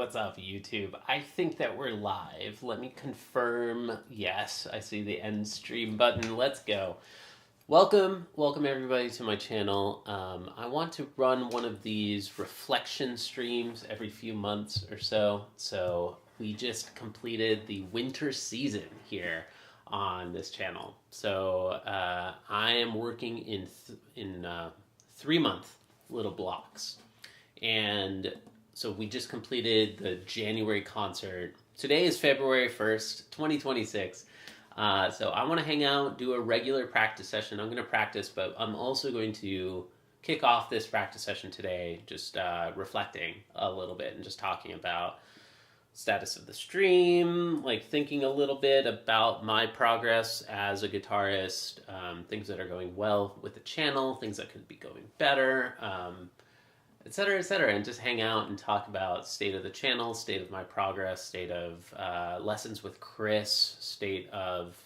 What's up, YouTube? I think that we're live. Let me confirm. Yes, I see the end stream button. Let's go. Welcome everybody to my channel. I want to run one of these reflection streams every few months or so. So we just completed the winter season here on this channel. So I am working in 3-month little blocks. And so we just completed the January concert. Today is February 1st, 2026. So I want to hang out, do a regular practice session. I'm going to practice, but I'm also going to kick off this practice session today, just reflecting a little bit and just talking about status of the stream, like thinking a little bit about my progress as a guitarist, things that are going well with the channel, things that could be going better, etc., and just hang out and talk about state of the channel, state of my progress, state of lessons with Chris, state of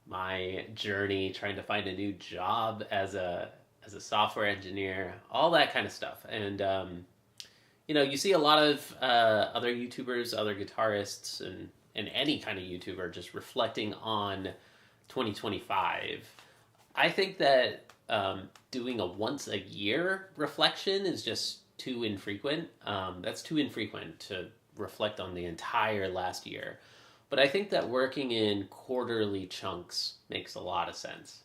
my journey trying to find a new job as a software engineer, all that kind of stuff. And you see a lot of other YouTubers, other guitarists, and any kind of YouTuber just reflecting on 2025. I think that doing a once a year reflection is just too infrequent. That's too infrequent to reflect on the entire last year. But I think that working in quarterly chunks makes a lot of sense.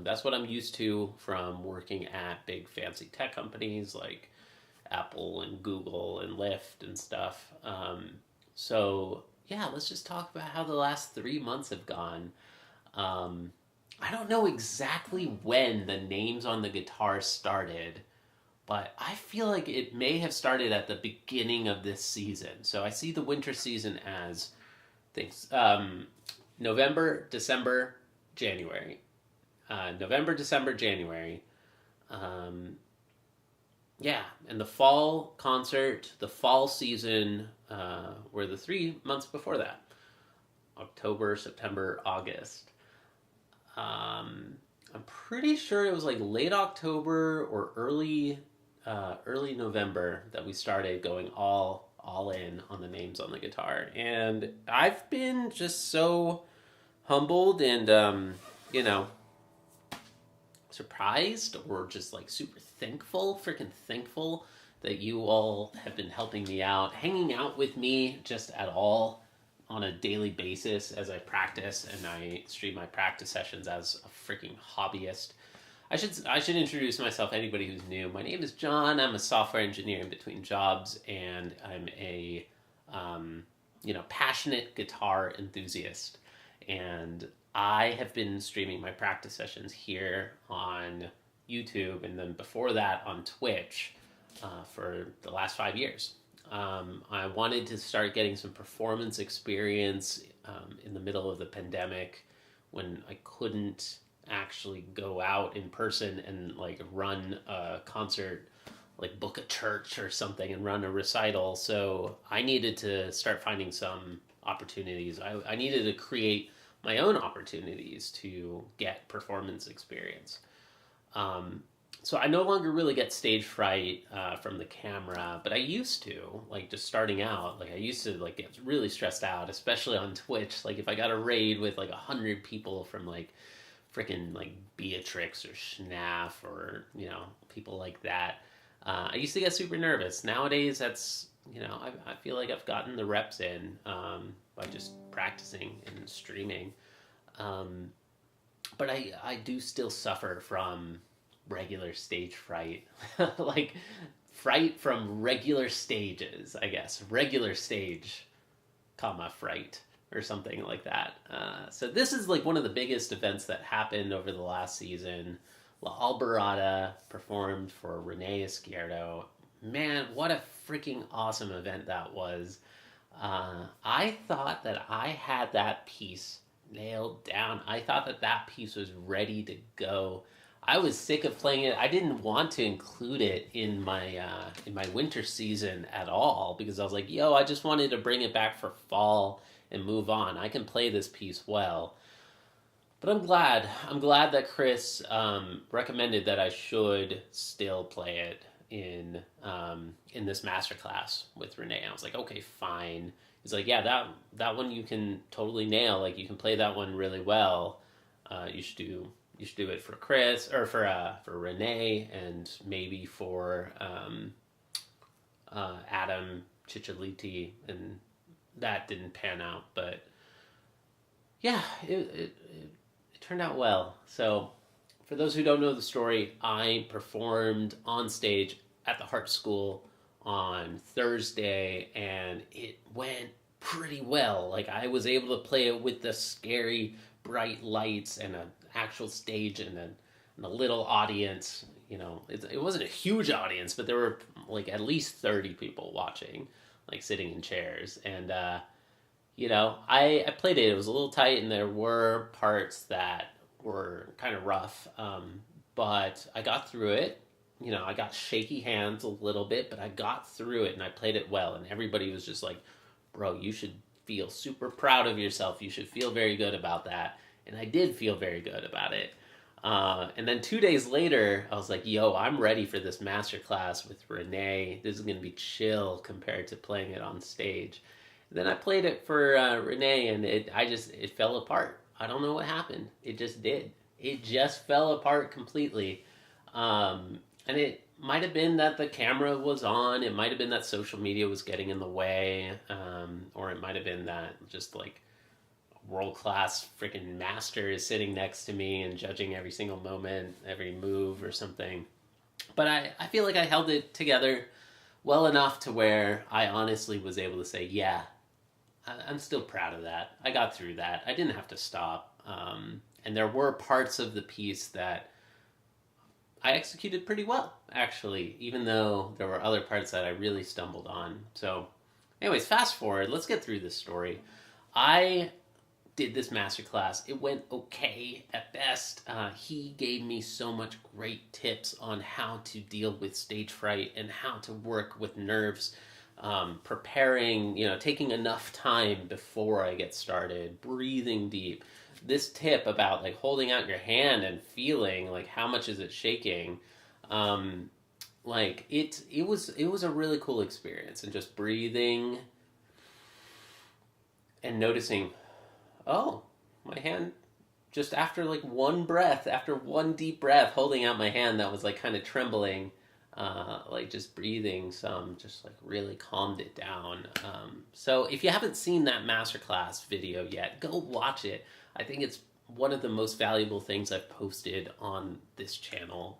That's what I'm used to from working at big fancy tech companies like Apple and Google and Lyft and stuff. So yeah, let's just talk about how the last 3 months have gone. I don't know exactly when the names on the guitar started, but I feel like it may have started at the beginning of this season. So I see the winter season as things November, December, January. November, December, January. Yeah, and the fall concert, the fall season were the 3 months before that. October, September, August. I'm pretty sure it was like late October or early November that we started going all in on the names on the guitar. And I've been just so humbled and surprised or just like super freaking thankful that you all have been helping me out, hanging out with me just at all on a daily basis as I practice and I stream my practice sessions as a freaking hobbyist. I should introduce myself, anybody who's new. My name is John. I'm a software engineer in between jobs, and I'm a passionate guitar enthusiast. And I have been streaming my practice sessions here on YouTube, and then before that on Twitch for the last 5 years. I wanted to start getting some performance experience in the middle of the pandemic when I couldn't actually go out in person and like run a concert, like book a church or something and run a recital. So I needed to start finding some opportunities. I needed to create my own opportunities to get performance experience. So I no longer really get stage fright from the camera, but I used to, like just starting out, like I used to like get really stressed out, especially on Twitch. Like if I got a raid with like 100 people from like freaking like Beatrix or Schnaff or, people like that. I used to get super nervous. Nowadays, that's, I feel like I've gotten the reps in by just practicing and streaming. But I do still suffer from regular stage fright, like fright from regular stages, I guess. Regular stage, fright or something like that. So this is like one of the biggest events that happened over the last season. La Alborada performed for Renee Izquierdo. Man, what a freaking awesome event that was. I thought that I had that piece nailed down. I thought that piece was ready to go. I was sick of playing it. I didn't want to include it in my winter season at all because I was like, I just wanted to bring it back for fall and move on. I can play this piece well. But I'm glad that Chris recommended that I should still play it in this master class with Renee. I was like, okay, fine. He's like, yeah, that one you can totally nail. Like, you can play that one really well. You should do it for Chris, or for Renee, and maybe for Adam Ciccioliti, and that didn't pan out, but yeah, it turned out well. So, for those who don't know the story, I performed on stage at the Hart School on Thursday, and it went pretty well. Like, I was able to play it with the scary bright lights and an actual stage and a little audience. You know, it wasn't a huge audience, but there were like at least 30 people watching, like sitting in chairs. And, you know, I played it. It was a little tight, and there were parts that were kind of rough, but I got through it. You know, I got shaky hands a little bit, but I got through it, and I played it well. And everybody was just like, bro, you should feel super proud of yourself. You should feel very good about that. And I did feel very good about it. And then 2 days later, I was like, yo, I'm ready for this masterclass with Renee. This is going to be chill compared to playing it on stage. And then I played it for Renee, and it fell apart. I don't know what happened. It just did. It just fell apart completely. And it might have been that the camera was on. It might have been that social media was getting in the way. Or it might have been that just like world-class freaking master is sitting next to me and judging every single moment, every move or something. But I feel like I held it together well enough to where I honestly was able to say, yeah, I'm still proud of that. I got through that. I didn't have to stop. And there were parts of the piece that I executed pretty well, actually, even though there were other parts that I really stumbled on. So, anyways, fast forward. Let's get through this story. I did this masterclass. It went okay at best. He gave me so much great tips on how to deal with stage fright and how to work with nerves, preparing, you know, taking enough time before I get started, breathing deep. This tip about like holding out your hand and feeling like how much is it shaking, like it was a really cool experience, and just breathing and noticing, oh, my hand, just after like one breath, after one deep breath, holding out my hand that was like kind of trembling, like just breathing some, just like really calmed it down. So if you haven't seen that masterclass video yet, go watch it. I think it's one of the most valuable things I've posted on this channel.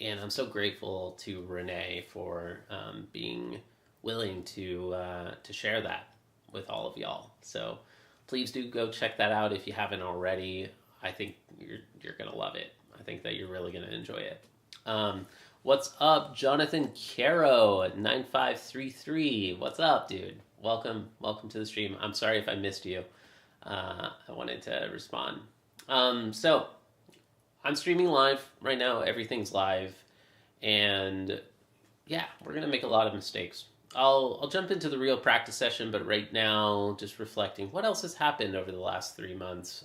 And I'm so grateful to Renee for being willing to share that with all of y'all. So please do go check that out if you haven't already. I think you're going to love it. I think that you're really going to enjoy it. What's up, Jonathan Caro at 9533? What's up, dude? Welcome to the stream. I'm sorry if I missed you. I wanted to respond. So I'm streaming live right now. Everything's live, and yeah, we're gonna make a lot of mistakes. I'll jump into the real practice session, but right now, just reflecting, what else has happened over the last 3 months?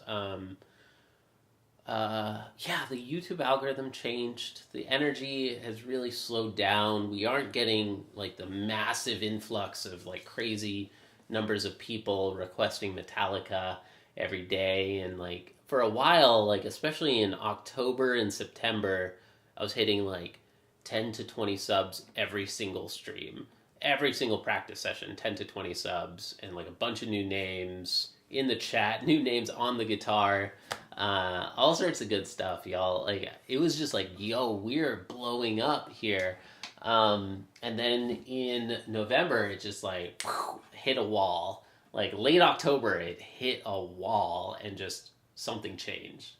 Yeah, the YouTube algorithm changed. The energy has really slowed down. We aren't getting like the massive influx of like crazy numbers of people requesting Metallica every day. And like for a while, like especially in October and September, I was hitting like 10 to 20 subs every single stream, every single practice session, 10 to 20 subs, and like a bunch of new names in the chat, new names on the guitar, all sorts of good stuff, y'all. Like it was just like, yo, we're blowing up here. And then in November, it just like hit a wall. Like late October, it hit a wall and just something changed.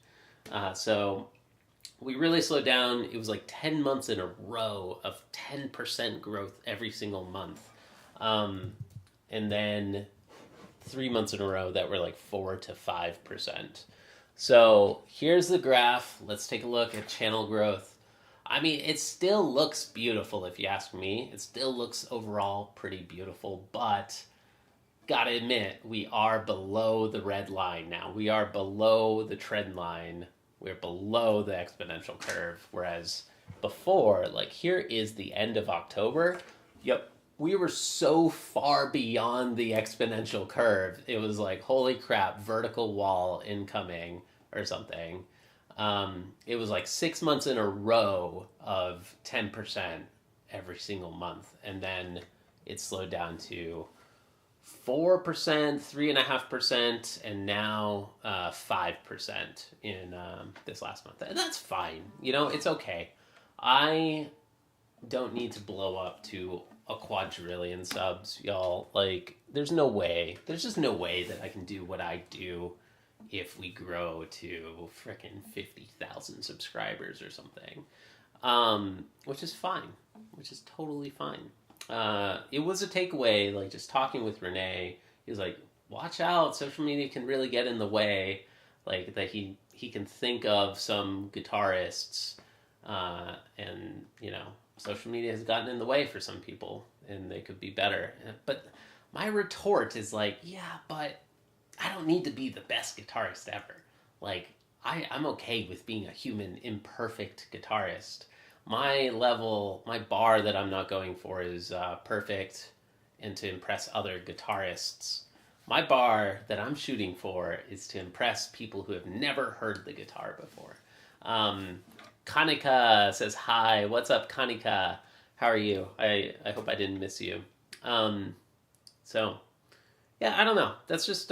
So we really slowed down. It was like 10 months in a row of 10% growth every single month. And then 3 months in a row that were like 4 to 5%. So here's the graph. Let's take a look at channel growth. I mean, it still looks beautiful if you ask me. It still looks overall pretty beautiful, but gotta admit, we are below the red line now. We are below the trend line. We're below the exponential curve, whereas before, like here is the end of October. Yep. We were so far beyond the exponential curve. It was like, holy crap, vertical wall incoming or something. It was like 6 months in a row of 10% every single month. And then it slowed down to 4%, 3.5%, and now 5% in this last month. And that's fine. You know, it's okay. I don't need to blow up to a quadrillion subs, y'all. Like, there's no way. There's just no way that I can do what I do if we grow to frickin' 50,000 subscribers or something. Which is fine. Which is totally fine. It was a takeaway, like, just talking with Renee. He was like, watch out, social media can really get in the way. Like, that he can think of some guitarists, and, you know, social media has gotten in the way for some people, and they could be better. But my retort is like, yeah, but I don't need to be the best guitarist ever. Like, I'm okay with being a human, imperfect guitarist. My level, my bar that I'm not going for is perfect and to impress other guitarists. My bar that I'm shooting for is to impress people who have never heard the guitar before. Kanika says hi. What's up, Kanika? How are you? I hope I didn't miss you. So yeah, I don't know. That's just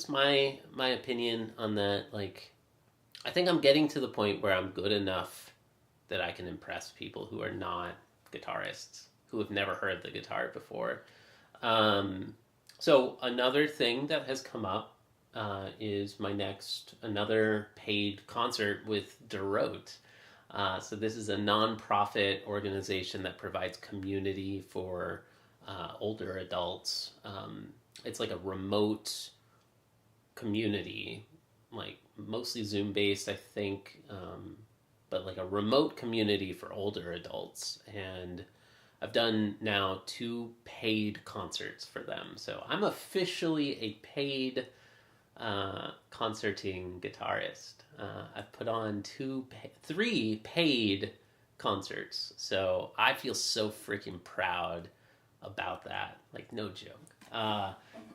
my opinion on that. Like, I think I'm getting to the point where I'm good enough that I can impress people who are not guitarists, who have never heard the guitar before. So another thing that has come up is another paid concert with DeRote. So this is a nonprofit organization that provides community for older adults. It's like a remote community, like mostly Zoom based, I think, but like a remote community for older adults. And I've done now 2 paid concerts for them. So I'm officially a paid concerting guitarist. I've put on 3 paid concerts. So I feel so freaking proud about that. Like, no joke.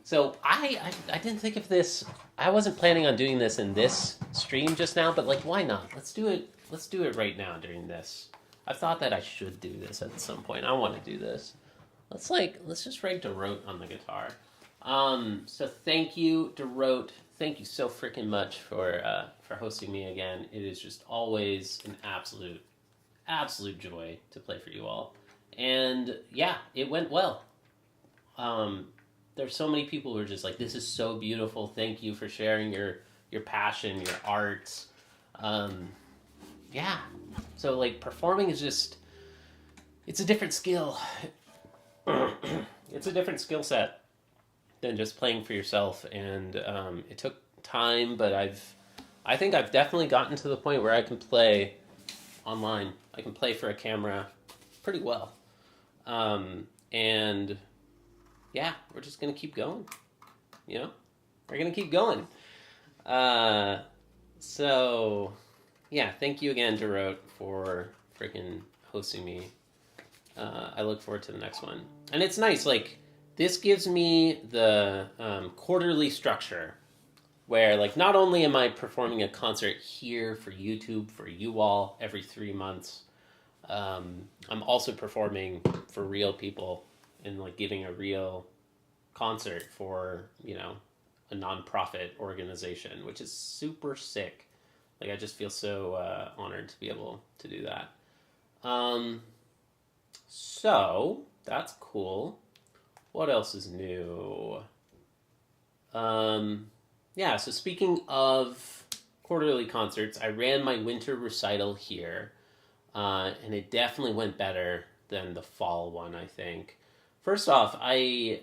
So I didn't think of this. I wasn't planning on doing this in this stream just now, but like, why not? Let's do it. Let's do it right now during this. I thought that I should do this at some point. I want to do this. Let's just write DeRote on the guitar. So thank you, DeRote. Thank you so freaking much for hosting me again. It is just always an absolute joy to play for you all. And yeah, it went well. There's so many people who are just like, this is so beautiful. Thank you for sharing your passion, your art. Yeah. So like, performing is just, it's a different skill. It's a different skill set than just playing for yourself. And it took time, but I think I've definitely gotten to the point where I can play online. I can play for a camera pretty well. And yeah, we're just going to keep going. You know? We're going to keep going. So yeah, thank you again, DeRote, for freaking hosting me. I look forward to the next one. And it's nice, like, this gives me the quarterly structure where, like, not only am I performing a concert here for YouTube, for you all, every 3 months, I'm also performing for real people and, like, giving a real concert for, you know, a nonprofit organization, which is super sick. Like, I just feel so honored to be able to do that. So, that's cool. What else is new? Yeah, so speaking of quarterly concerts, I ran my winter recital here, and it definitely went better than the fall one, I think. First off, I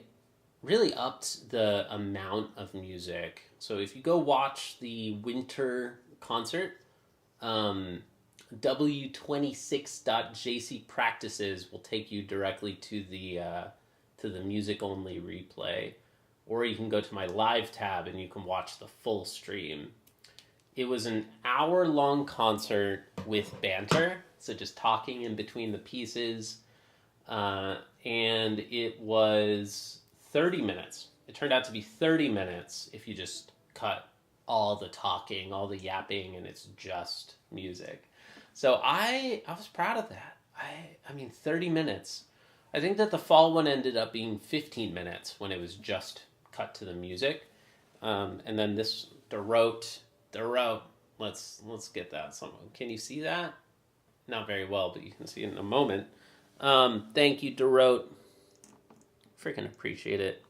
really upped the amount of music. So if you go watch the winter concert, w26.jc practices will take you directly to the music only replay, or you can go to my live tab and you can watch the full stream. It was an hour-long concert with banter, so just talking in between the pieces. And it was 30 minutes. It turned out to be 30 minutes if you just cut all the talking, all the yapping, and it's just music. So I was proud of that. I mean, 30 minutes. I think that the fall one ended up being 15 minutes when it was just cut to the music. And then this, the rote, let's get that. Can you see that? Not very well, but you can see it in a moment. Thank you, DeRote. Freaking appreciate it.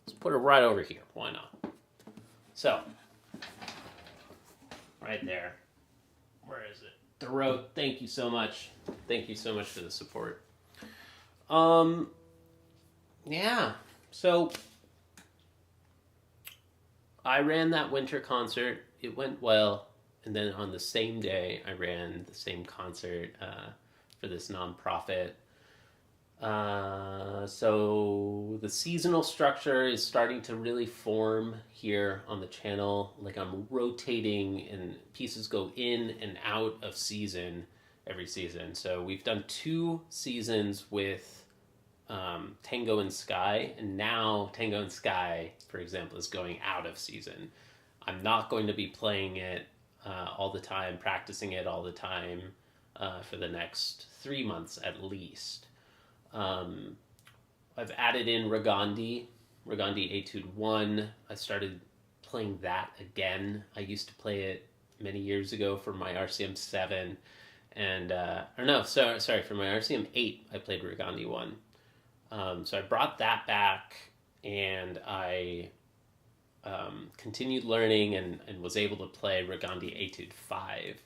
Let's put it right over here. Why not? So, right there. Where is it? DeRote, thank you so much. Thank you so much for the support. Yeah. So, I ran that winter concert. It went well. And then on the same day, I ran the same concert for this nonprofit. So the seasonal structure is starting to really form here on the channel. Like I'm rotating and pieces go in and out of season every season. So we've done 2 seasons with Tango and Sky. And now Tango and Sky, for example, is going out of season. I'm not going to be playing it all the time, practicing it all the time for the next 3 months at least. I've added in Regandi Etude 1. I started playing that again. I used to play it many years ago for my RCM 7. And, or no, sorry, for my RCM 8, I played Regandi 1. So I brought that back and I continued learning and was able to play Regandi Etude 5.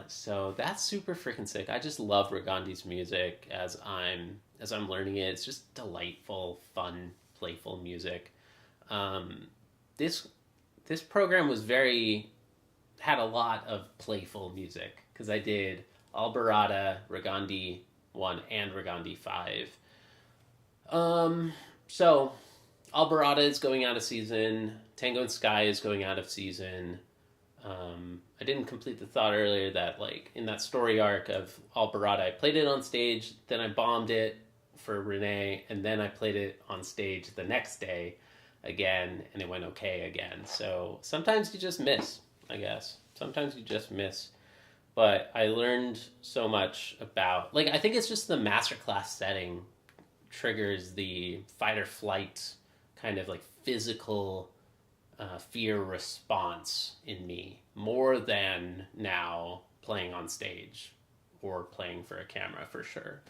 So that's super freaking sick. I just love Regandi's music as I'm learning it. It's just delightful, fun, playful music. This program had a lot of playful music because I did Alborada, Regandi 1, and Regandi 5. So Alborada is going out of season. Tango and Sky is going out of season. I didn't complete the thought earlier that, like, in that story arc of Alborada, I played it on stage, then I bombed it for Renee, and then I played it on stage the next day again, and it went okay again. So sometimes you just miss, I guess. Sometimes you just miss. But I learned so much about, like, I think it's just the masterclass setting triggers the fight or flight kind of, like, physical fear response in me more than now playing on stage or playing for a camera for sure.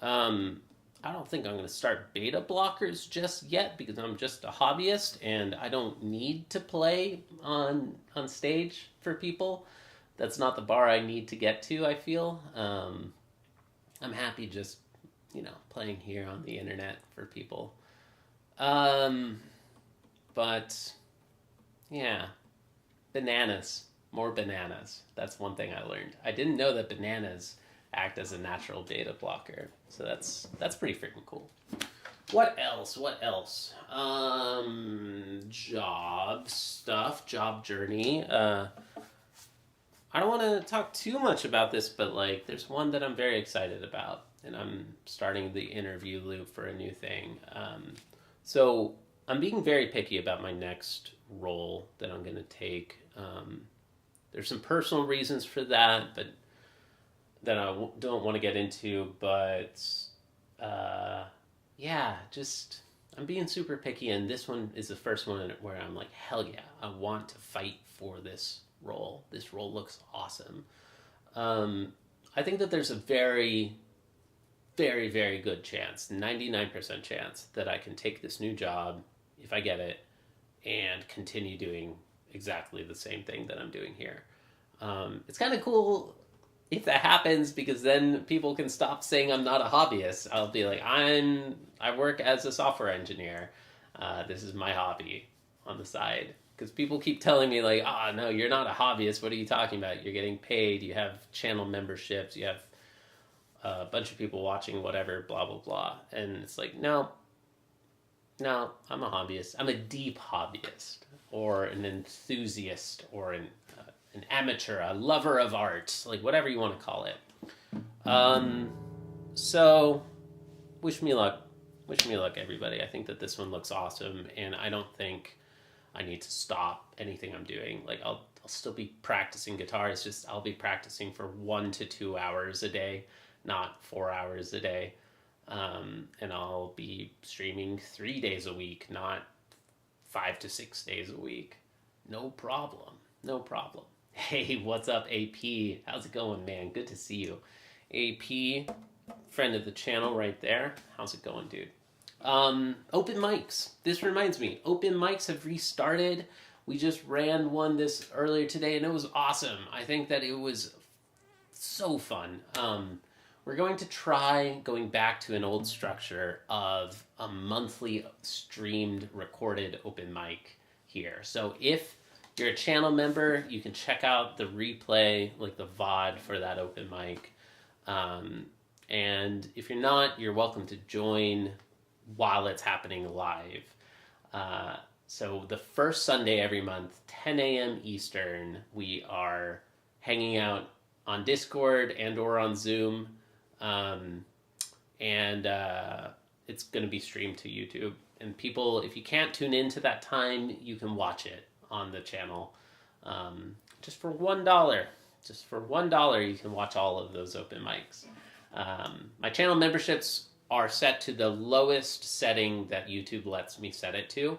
I don't think I'm going to start beta blockers just yet because I'm just a hobbyist and I don't need to play on stage for people. That's not the bar I need to get to, I feel. I'm happy just, playing here on the internet for people. But yeah, bananas, more bananas. That's one thing I learned. I didn't know that bananas act as a natural beta blocker. So that's pretty freaking cool. What else? Job stuff, job journey. I don't want to talk too much about this, but like there's one that I'm very excited about, and I'm starting the interview loop for a new thing. So I'm being very picky about my next role that I'm going to take. There's some personal reasons for that, but that I don't want to get into. But yeah, just I'm being super picky, and this one is the first one where I'm like, hell yeah, I want to fight for this role. This role looks awesome. I think that there's a very, very, very good chance, 99% chance, that I can take this new job, if I get it, and continue doing exactly the same thing that I'm doing here. It's kind of cool if that happens, because then people can stop saying I'm not a hobbyist. I'll be like, I work as a software engineer. This is my hobby on the side. Because people keep telling me like, no, you're not a hobbyist. What are you talking about? You're getting paid. You have channel memberships. You have a bunch of people watching, whatever, blah, blah, blah. And it's like, no, I'm a hobbyist. I'm a deep hobbyist, or an enthusiast, or an an amateur, a lover of art, like whatever you want to call it. So wish me luck. Wish me luck, everybody. I think that this one looks awesome, and I don't think I need to stop anything I'm doing. Like I'll still be practicing guitar. It's just I'll be practicing for 1 to 2 hours a day, not 4 hours a day. And I'll be streaming 3 days a week, not 5 to 6 days a week. No problem. No problem. Hey, what's up, AP? How's it going, man? Good to see you. AP, friend of the channel right there. How's it going, dude? Open mics. This reminds me, open mics have restarted. We just ran one this earlier today, and it was awesome. I think that it was so fun. We're going to try going back to an old structure of a monthly streamed, recorded open mic here. So if you're a channel member, you can check out the replay, like the VOD for that open mic. And if you're not, you're welcome to join while it's happening live. So the first Sunday every month, 10 a.m. Eastern, we are hanging out on Discord and or on Zoom. It's going to be streamed to YouTube. And people, if you can't tune into that time, you can watch it on the channel. Just for $1. Just for $1, you can watch all of those open mics. My channel memberships are set to the lowest setting that YouTube lets me set it to,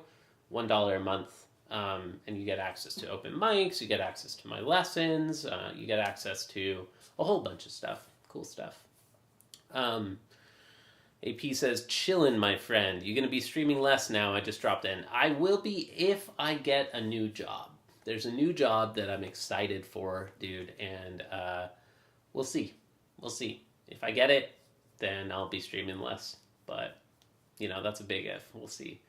$1 a month. And you get access to open mics, you get access to my lessons, you get access to a whole bunch of stuff, cool stuff. AP says, chillin', my friend. You're going to be streaming less now. I just dropped in. I will be if I get a new job. There's a new job that I'm excited for, dude, and we'll see. We'll see. If I get it, then I'll be streaming less. But, that's a big if. We'll see.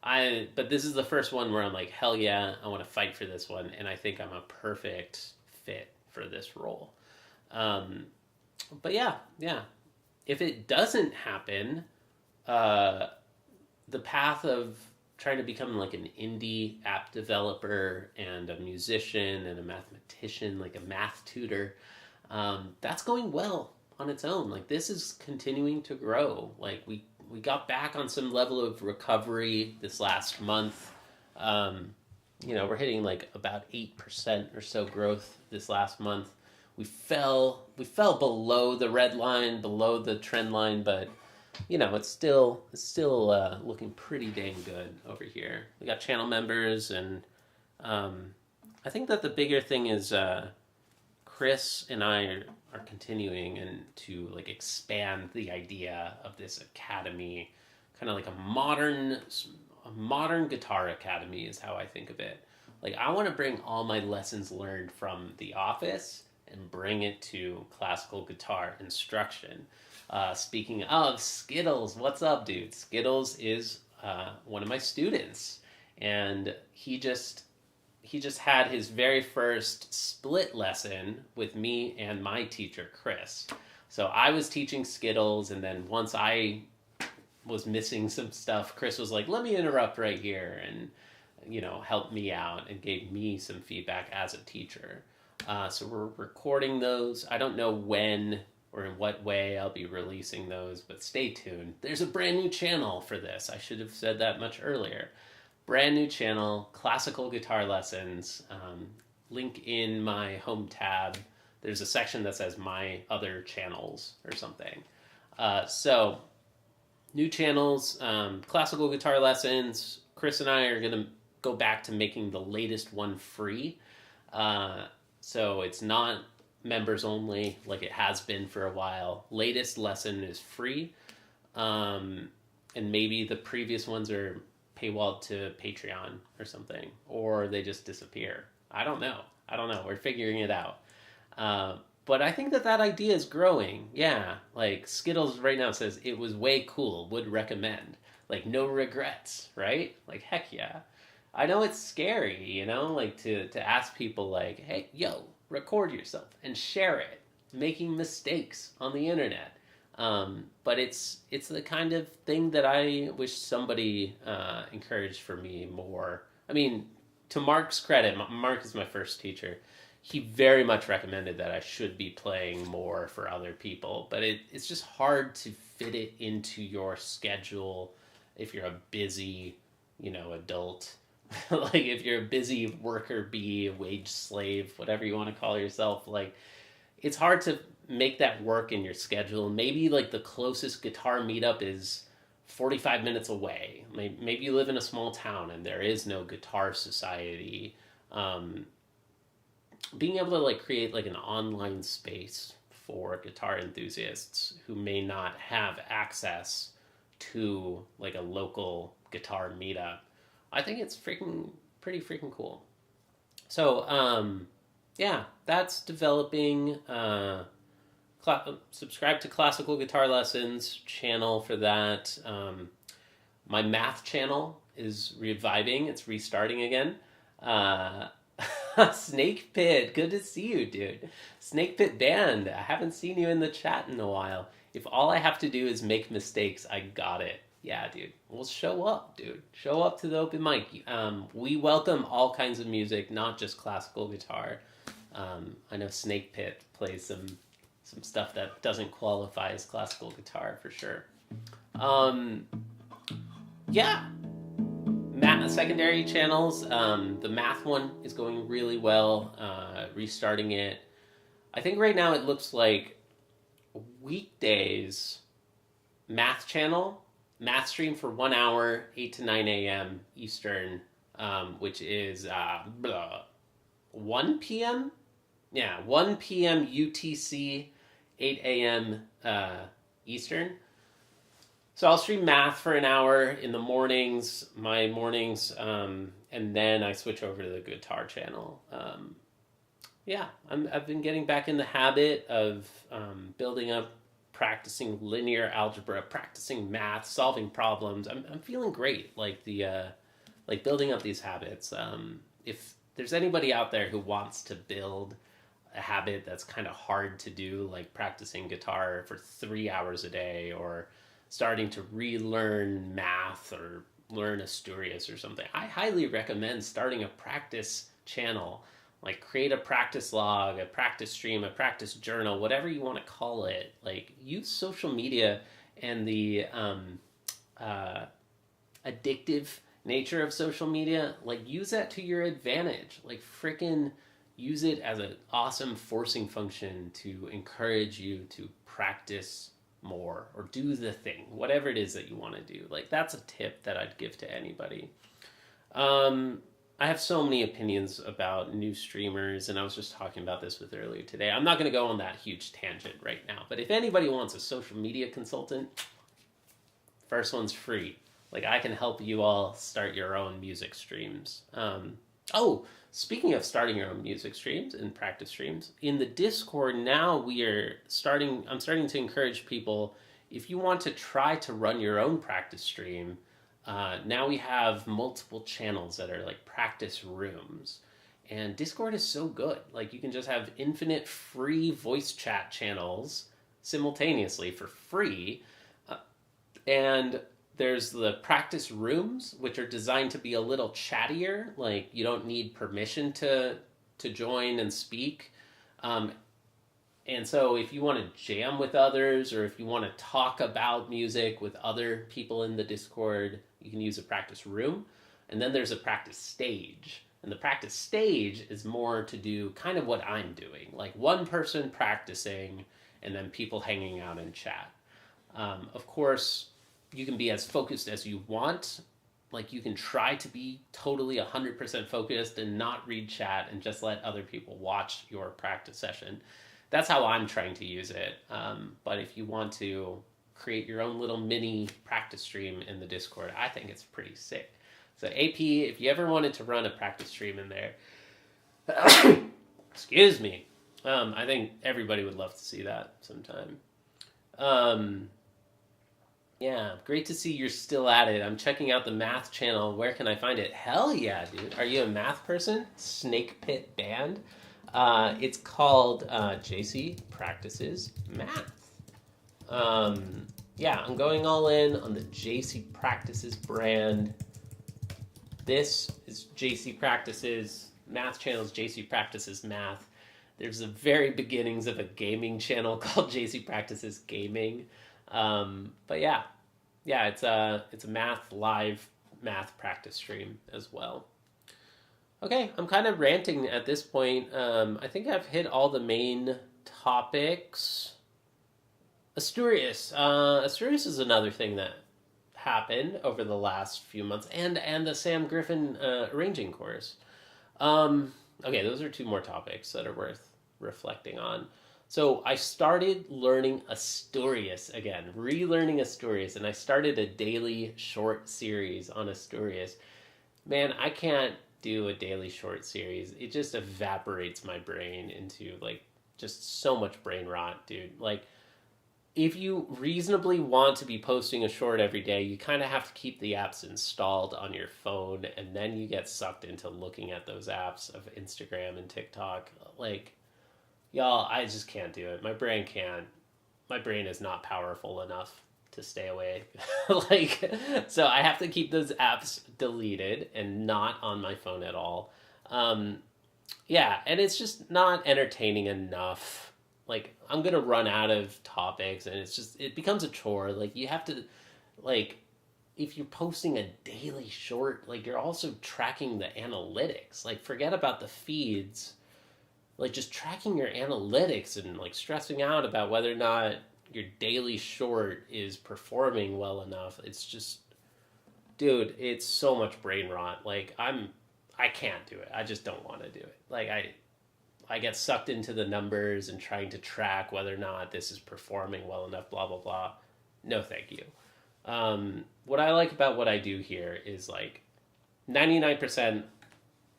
But this is the first one where I'm like, hell yeah, I want to fight for this one, and I think I'm a perfect fit for this role. But yeah. If it doesn't happen, the path of trying to become like an indie app developer and a musician and a mathematician, like a math tutor, that's going well on its own. Like this is continuing to grow. Like we got back on some level of recovery this last month. We're hitting like about 8% or so growth this last month. We fell below the red line, below the trend line, but it's still looking pretty dang good over here. We got channel members, and I think that the bigger thing is Chris and I are continuing and to like expand the idea of this academy, kind of like a modern guitar academy is how I think of it. Like I want to bring all my lessons learned from The Office and bring it to classical guitar instruction. Speaking of Skittles, what's up, dude? Skittles is one of my students, and he just had his very first split lesson with me and my teacher, Chris. So I was teaching Skittles, and then once I was missing some stuff, Chris was like, let me interrupt right here, and helped me out and gave me some feedback as a teacher. So we're recording those. I don't know when or in what way I'll be releasing those, but stay tuned. There's a brand new channel for this. I should have said that much earlier. Brand new channel, classical guitar lessons. Link in my home tab. There's a section that says my other channels or something. So new channels, classical guitar lessons. Chris and I are going to go back to making the latest one free. So it's not members only like it has been for a while. Latest lesson is free. And maybe the previous ones are paywalled to Patreon or something, or they just disappear. I don't know. We're figuring it out. But I think that idea is growing. Yeah, like Skittles right now says it was way cool, would recommend. Like no regrets, right? Like heck yeah. I know it's scary, like to ask people like, hey, yo, record yourself and share it, making mistakes on the internet. But it's the kind of thing that I wish somebody encouraged for me more. I mean, to Mark's credit, Mark is my first teacher. he very much recommended that I should be playing more for other people, but it's just hard to fit it into your schedule if you're a busy, adult. Like if you're a busy worker bee, a wage slave, whatever you want to call yourself, like it's hard to make that work in your schedule. Maybe like the closest guitar meetup is 45 minutes away. Maybe you live in a small town and there is no guitar society. Being able to like create like an online space for guitar enthusiasts who may not have access to like a local guitar meetup, I think it's pretty freaking cool. So yeah, that's developing. Subscribe to Classical Guitar Lessons channel for that. My math channel is reviving. It's restarting again. Snake Pit, good to see you, dude. Snake Pit Band, I haven't seen you in the chat in a while. If all I have to do is make mistakes, I got it. Yeah, dude. Well, show up, dude. Show up to the open mic. We welcome all kinds of music, not just classical guitar. I know Snake Pit plays some stuff that doesn't qualify as classical guitar for sure. Yeah. Secondary channels. The math one is going really well. Restarting it. I think right now it looks like weekdays math channel, math stream for 1 hour, 8 to 9 a.m. Eastern, which is 1 p.m. Yeah, 1 p.m. UTC, 8 a.m. Eastern. So I'll stream math for an hour in the mornings, my mornings, and then I switch over to the guitar channel. Yeah, I've been getting back in the habit of building up, practicing linear algebra, practicing math, solving problems. I'm feeling great, like building up these habits. If there's anybody out there who wants to build a habit that's kind of hard to do, like practicing guitar for 3 hours a day, or starting to relearn math or learn Asturias or something, I highly recommend starting a practice channel. Like create a practice log, a practice stream, a practice journal, whatever you want to call it. Like use social media and the addictive nature of social media. Like use that to your advantage. Like freaking use it as an awesome forcing function to encourage you to practice more or do the thing, whatever it is that you want to do. Like that's a tip that I'd give to anybody. I have so many opinions about new streamers, and I was just talking about this with earlier today. I'm not going to go on that huge tangent right now, but if anybody wants a social media consultant, first one's free. Like I can help you all start your own music streams. Speaking of starting your own music streams and practice streams, in the Discord now I'm starting to encourage people, if you want to try to run your own practice stream, now we have multiple channels that are like practice rooms. And Discord is so good. Like you can just have infinite free voice chat channels simultaneously for free. And there's the practice rooms, which are designed to be a little chattier. Like you don't need permission to join and speak. And so if you want to jam with others, or if you want to talk about music with other people in the Discord, you can use a practice room. And then there's a practice stage. And the practice stage is more to do kind of what I'm doing. Like one person practicing and then people hanging out in chat. Of course, you can be as focused as you want. Like you can try to be totally 100% focused and not read chat and just let other people watch your practice session. That's how I'm trying to use it. But if you want to create your own little mini practice stream in the Discord, I think it's pretty sick. So AP, if you ever wanted to run a practice stream in there, excuse me, I think everybody would love to see that sometime. Yeah, great to see you're still at it. I'm checking out the math channel. Where can I find it? Hell yeah, dude. Are you a math person? Snake Pit Band? It's called JC Practices Math. Yeah, I'm going all in on the JC Practices brand. This is JC Practices, math channel's JC Practices Math. there's the very beginnings of a gaming channel called JC Practices Gaming. But yeah, it's a live math practice stream as well. Okay, I'm kind of ranting at this point. I think I've hit all the main topics. Asturias. Asturias is another thing that happened over the last few months, and the Sam Griffin arranging course. Okay, those are two more topics that are worth reflecting on. So I started learning Asturias again, relearning Asturias, and I started a daily short series on Asturias. Man, I can't do a daily short series. It just evaporates my brain into like just so much brain rot, dude. Like, if you reasonably want to be posting a short every day, you kind of have to keep the apps installed on your phone, and then you get sucked into looking at those apps of Instagram and TikTok. Like, y'all, I just can't do it. My brain can't. My brain is not powerful enough to stay away. Like, so I have to keep those apps deleted and not on my phone at all. Yeah, and it's just not entertaining enough. Like, I'm going to run out of topics, and it becomes a chore. Like, you have to, like, if you're posting a daily short, like, you're also tracking the analytics. Like, forget about the feeds. Like, just tracking your analytics and, like, stressing out about whether or not your daily short is performing well enough. It's just, dude, it's so much brain rot. Like, I can't do it. I just don't want to do it. Like, I get sucked into the numbers and trying to track whether or not this is performing well enough, blah, blah, blah. No, thank you. What I like about what I do here is like 99%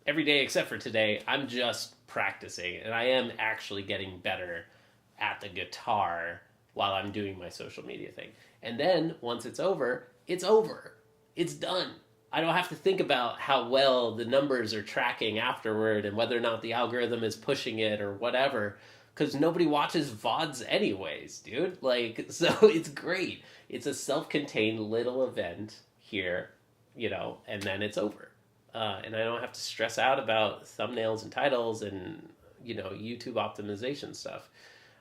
every day except for today, I'm just practicing, and I am actually getting better at the guitar while I'm doing my social media thing. And then once it's over, it's over. It's done. I don't have to think about how well the numbers are tracking afterward and whether or not the algorithm is pushing it or whatever, because nobody watches VODs anyways, dude. Like, so it's great. It's a self-contained little event here, and then it's over. And I don't have to stress out about thumbnails and titles and, YouTube optimization stuff.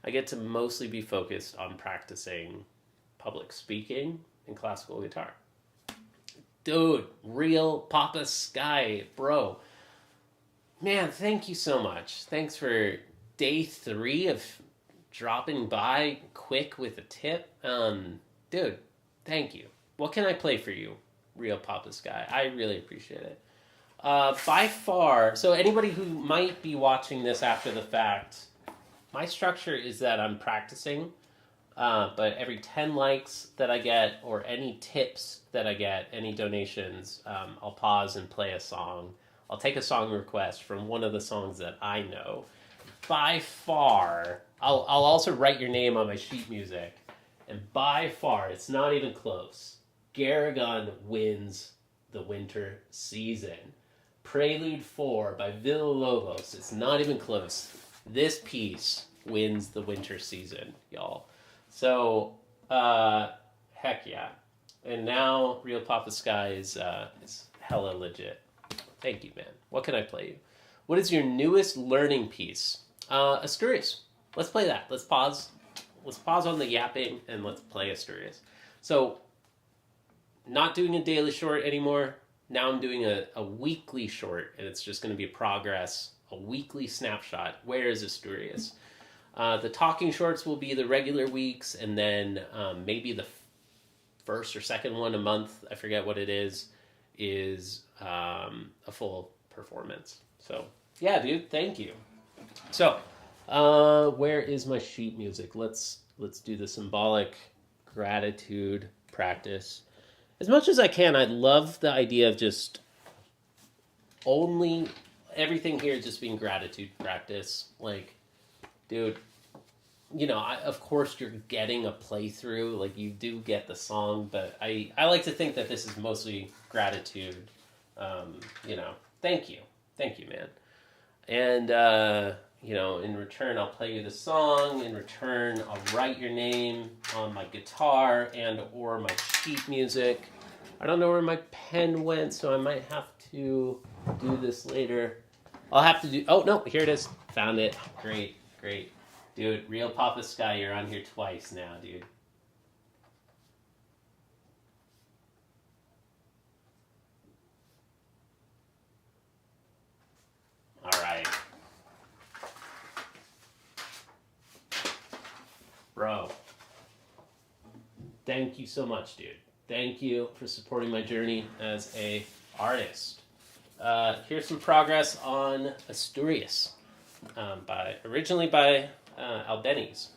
I get to mostly be focused on practicing public speaking and classical guitar. Dude, real Papa Sky, bro. Man, thank you so much. Thanks for day 3 of dropping by quick with a tip. Dude, thank you. What can I play for you, real Papa Sky? I really appreciate it. By far, so anybody who might be watching this after the fact, my structure is that I'm practicing. But every 10 likes that I get, or any tips that I get, any donations, I'll pause and play a song. I'll take a song request from one of the songs that I know. By far, I'll also write your name on my sheet music. And by far, it's not even close. Garrigon wins the winter season. Prelude 4 by Villalobos. It's not even close. This piece wins the winter season, y'all. So, heck yeah. And now Real Papa Sky is hella legit. Thank you, man. What can I play you? What is your newest learning piece? Asturias. Let's play that. Let's pause. Let's pause on the yapping and let's play Asturias. So, not doing a daily short anymore. Now I'm doing a weekly short, and it's just going to be progress, a weekly snapshot. Where is Asturias? The talking shorts will be the regular weeks, and then maybe the first or second one a month, I forget what it is a full performance. So, yeah, dude, thank you. So, where is my sheet music? Let's do the symbolic gratitude practice. As much as I can, I love the idea of just only everything here just being gratitude practice. Like, dude, of course you're getting a playthrough, like you do get the song, but I like to think that this is mostly gratitude. Thank you, man. And, in return, I'll play you the song. In return, I'll write your name on my guitar and or my sheet music. I don't know where my pen went, so I might have to do this later. I'll have to do... Oh, no, here it is. Found it. Great. Great. Dude, Real Papa Sky, you're on here twice now, dude. All right. Bro, thank you so much, dude. Thank you for supporting my journey as a artist. Here's some progress on Asturias, originally by Albanese.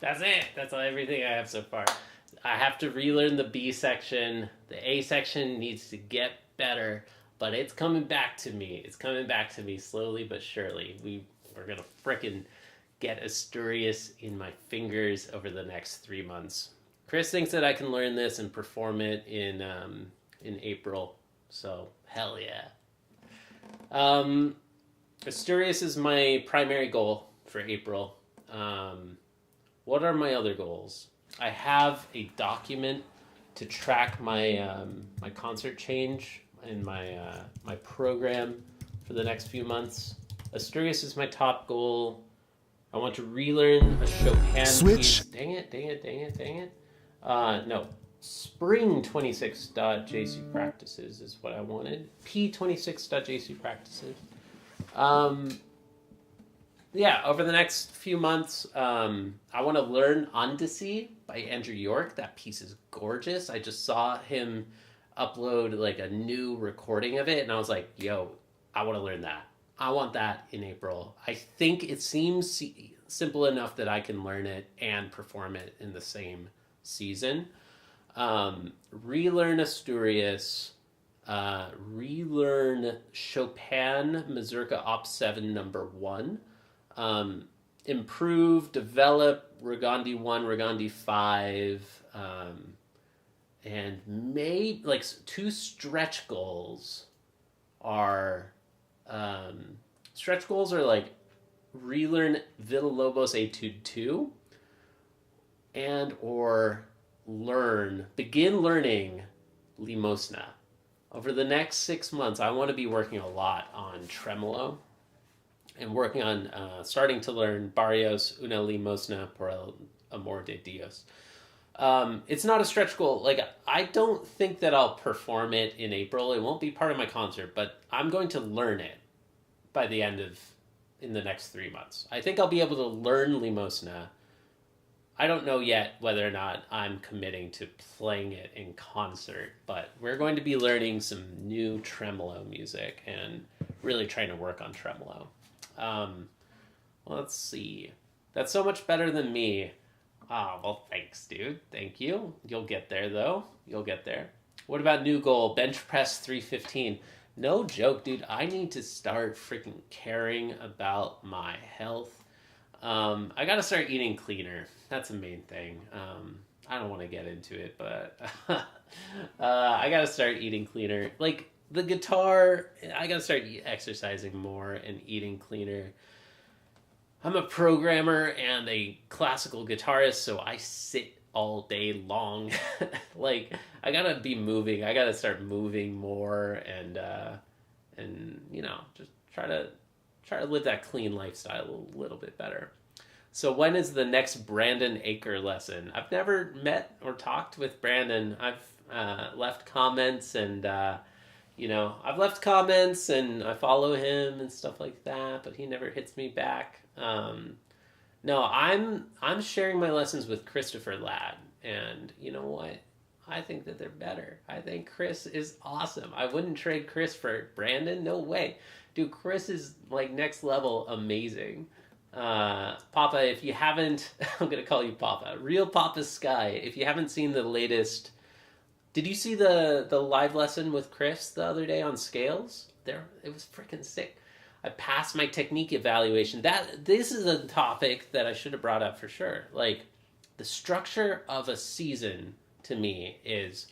That's it. That's everything I have so far. I have to relearn the B section. The A section needs to get better, but it's coming back to me. It's coming back to me slowly but surely. We're gonna frickin' get Asturias in my fingers over the next 3 months. Chris thinks that I can learn this and perform it in April. So hell yeah. Asturias is my primary goal for April. What are my other goals? I have a document to track my my concert change and my program for the next few months. Asturias is my top goal. I want to relearn a Chopin piece. Dang it. No. Spring 26.jc practices is what I wanted. P26.jc practices. Yeah, over the next few months, I want to learn Ondacy by Andrew York. That piece is gorgeous. I just saw him upload like a new recording of it, and I was like, yo, I want to learn that. I want that in April. I think it seems simple enough that I can learn it and perform it in the same season. Relearn Asturias. Relearn Chopin Mazurka Op 7 number 1. Improve, develop Regandi 1, Regandi 5, and maybe like two stretch goals are like relearn Villalobos Etude 2 and or begin learning Limosna. Over the next 6 months, I want to be working a lot on tremolo and working on starting to learn Barrios Una Limosna por el Amor de Dios. It's not a stretch goal. Like, I don't think that I'll perform it in April. It won't be part of my concert, but I'm going to learn it by the end of in the next 3 months. I think I'll be able to learn Limosna. I don't know yet whether or not I'm committing to playing it in concert, but we're going to be learning some new tremolo music and really trying to work on tremolo. Let's see. That's so much better than me. Well, thanks, dude. Thank you. You'll get there, though. You'll get there. What about new goal? Bench press 315. No joke, dude. I need to start freaking caring about my health. I gotta start eating cleaner. That's the main thing. I don't want to get into it, but I gotta start eating cleaner. Like, the guitar, I gotta start exercising more and eating cleaner. I'm a programmer and a classical guitarist, so I sit all day long. Like, I gotta be moving. I gotta start moving more and you know, just try to live that clean lifestyle a little bit better. So when is the next Brandon Aker lesson? I've never met or talked with Brandon. I've left comments and I've left comments and I follow him and stuff like that, but he never hits me back. No, I'm sharing my lessons with Christopher Ladd, and you know what? I think that they're better. I think Chris is awesome. I wouldn't trade Chris for Brandon. No way. Dude, Chris is like next level amazing. Papa, if you haven't, I'm going to call you Papa. Real Papa Sky. If you haven't seen the latest, did you see the live lesson with Chris the other day on scales? It was freaking sick. I passed my technique evaluation. This is a topic that I should have brought up for sure. Like, the structure of a season to me is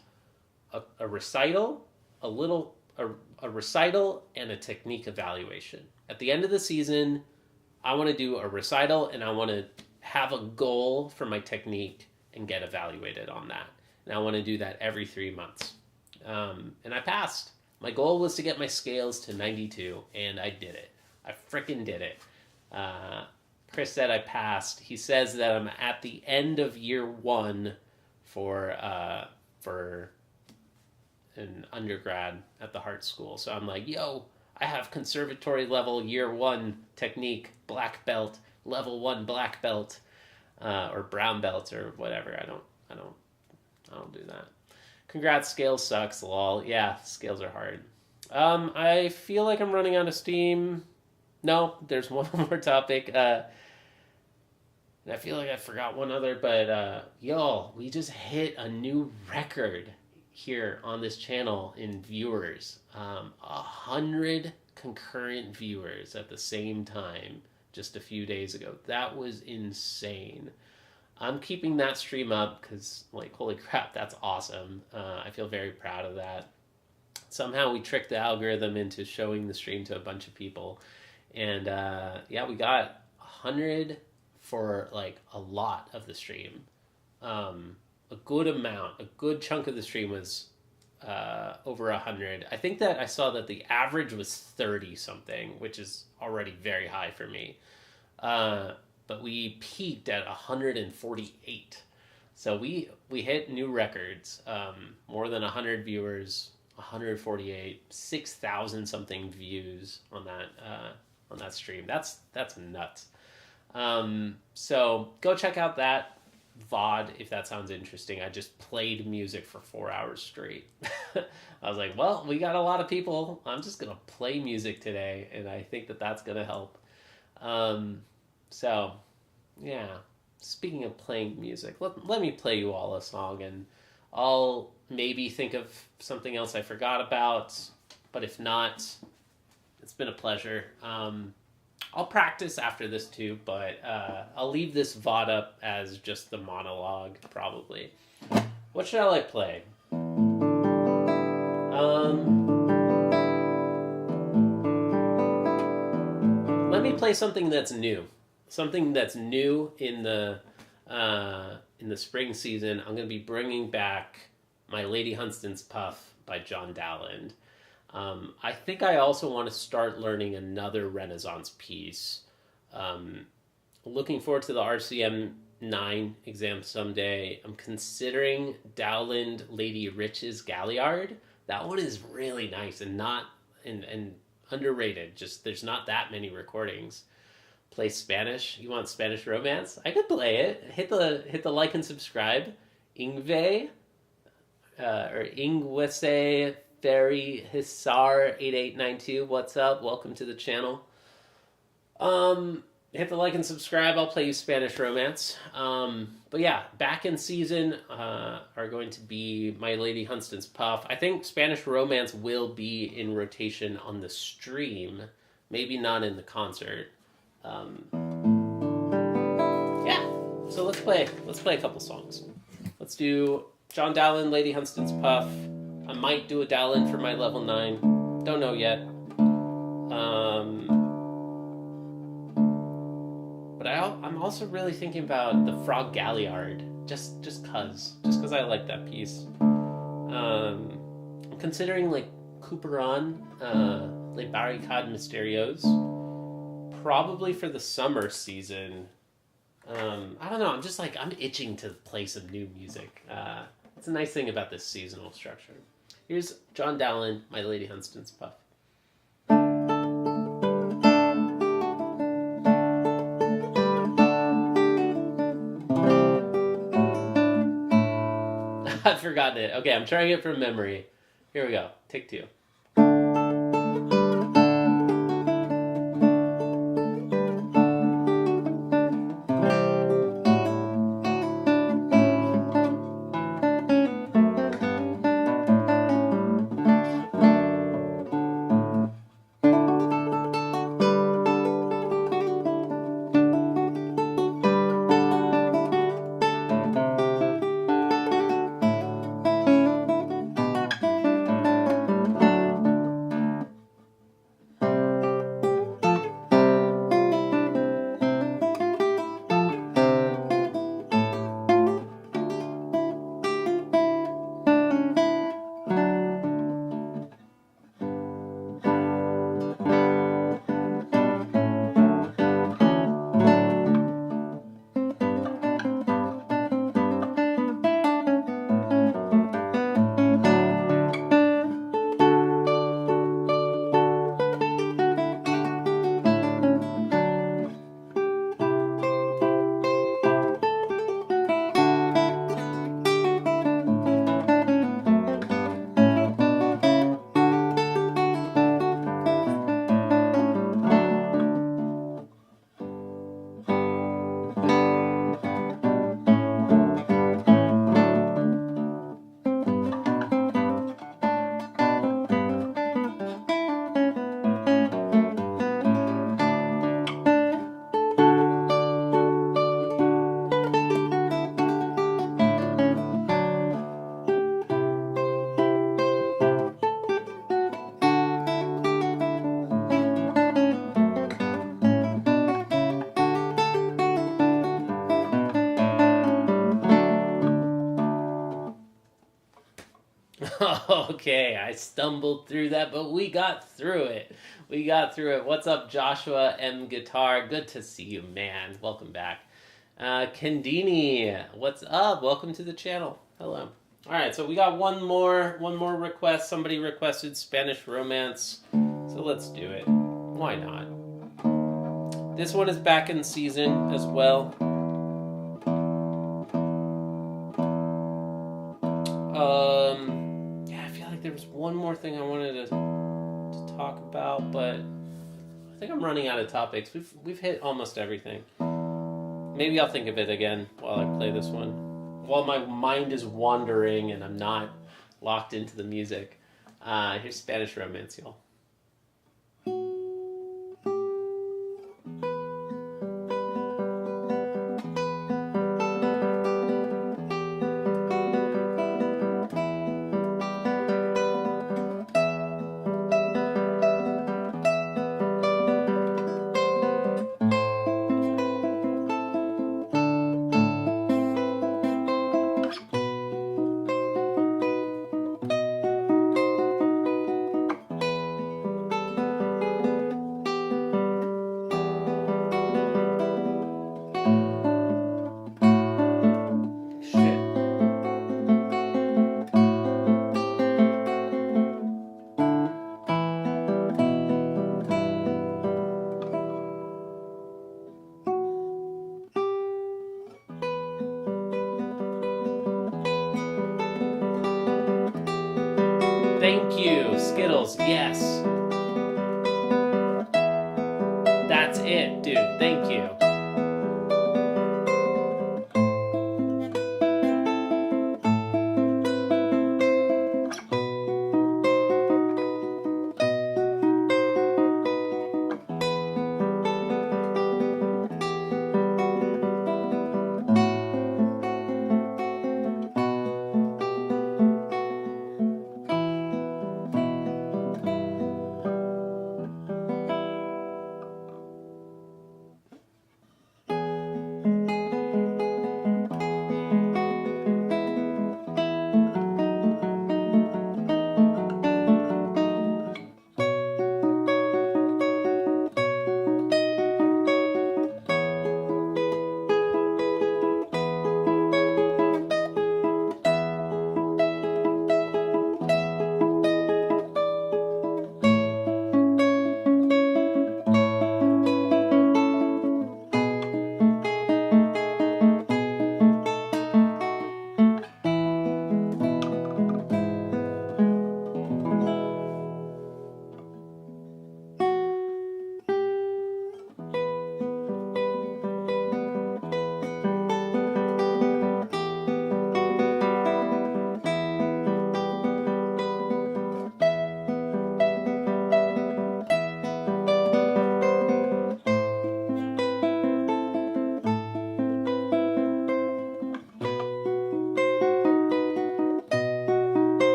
a recital, a recital, and a technique evaluation. At the end of the season, I want to do a recital and I want to have a goal for my technique and get evaluated on that. And I want to do that every 3 months. And I passed. My goal was to get my scales to 92, and I did it. I frickin' did it. Chris said I passed. He says that I'm at the end of year 1 for an undergrad at the Hart School. So I'm like, yo, I have conservatory level year 1 technique, black belt, level 1 black belt, or brown belt or whatever. I don't do that. Congrats, scales sucks, lol. Yeah, scales are hard. I feel like I'm running out of steam. No, there's one more topic. And I feel like I forgot one other, but y'all, we just hit a new record here on this channel in viewers. 100 concurrent viewers at the same time just a few days ago. That was insane. I'm keeping that stream up because, like, holy crap, that's awesome. I feel very proud of that. Somehow we tricked the algorithm into showing the stream to a bunch of people. And, yeah, we got 100 for, like, a lot of the stream. A good amount, a good chunk of the stream was over 100. I think that I saw that the average was 30-something, which is already very high for me. But we peaked at 148. So we hit new records. More than 100 viewers, 148, 6,000 something views on that stream. That's nuts. So go check out that VOD if that sounds interesting. I just played music for 4 hours straight. I was like, well, we got a lot of people. I'm just gonna play music today, and I think that that's gonna help. So, yeah, speaking of playing music, let me play you all a song, and I'll maybe think of something else I forgot about, but if not, it's been a pleasure. I'll practice after this too, but I'll leave this VOD up as just the monologue, probably. What shall I play? Let me play something that's new. Something that's new in the spring season. I'm going to be bringing back My Lady Hunstan's Puff by John Dowland. I think I also want to start learning another Renaissance piece. Looking forward to the RCM 9 exam someday. I'm considering Dowland Lady Rich's Galliard. That one is really nice and not and underrated. Just there's not that many recordings. Play Spanish. You want Spanish romance? I could play it. Hit the like and subscribe. Ingve or Ingwese Ferry Hisar 8892. What's up? Welcome to the channel. Hit the like and subscribe. I'll play you Spanish romance. But yeah, back in season are going to be My Lady Hunstan's Puff. I think Spanish romance will be in rotation on the stream, maybe not in the concert. Yeah, so let's play a couple songs. Let's do John Dowland, Lady Hunstan's Puff. I might do a Dowland for my level 9. Don't know yet. But I'm also really thinking about the Frog Galliard, just cause I like that piece. I'm considering like Couperin, Les Barricades Mystérieuses, probably for the summer season. I don't know. I'm itching to play some new music. It's a nice thing about this seasonal structure. Here's John Dowland, My Lady Hunstan's Puff. I've forgotten it. Okay, I'm trying it from memory. Here we go. Take 2. Okay, I stumbled through that, but we got through it. What's up, Joshua M. Guitar? Good to see you, man. Welcome back. Kendini, what's up? Welcome to the channel. Hello. All right, so we got one more request. Somebody requested Spanish romance, so let's do it. Why not? This one is back in season as well. Yeah, I feel like there was one more thing I wanted to talk about, but I think I'm running out of topics. We've hit almost everything. Maybe I'll think of it again while I play this one. While my mind is wandering and I'm not locked into the music. Here's Spanish romance, y'all. Thank you, Skittles. Yes. That's it, dude. Thank you.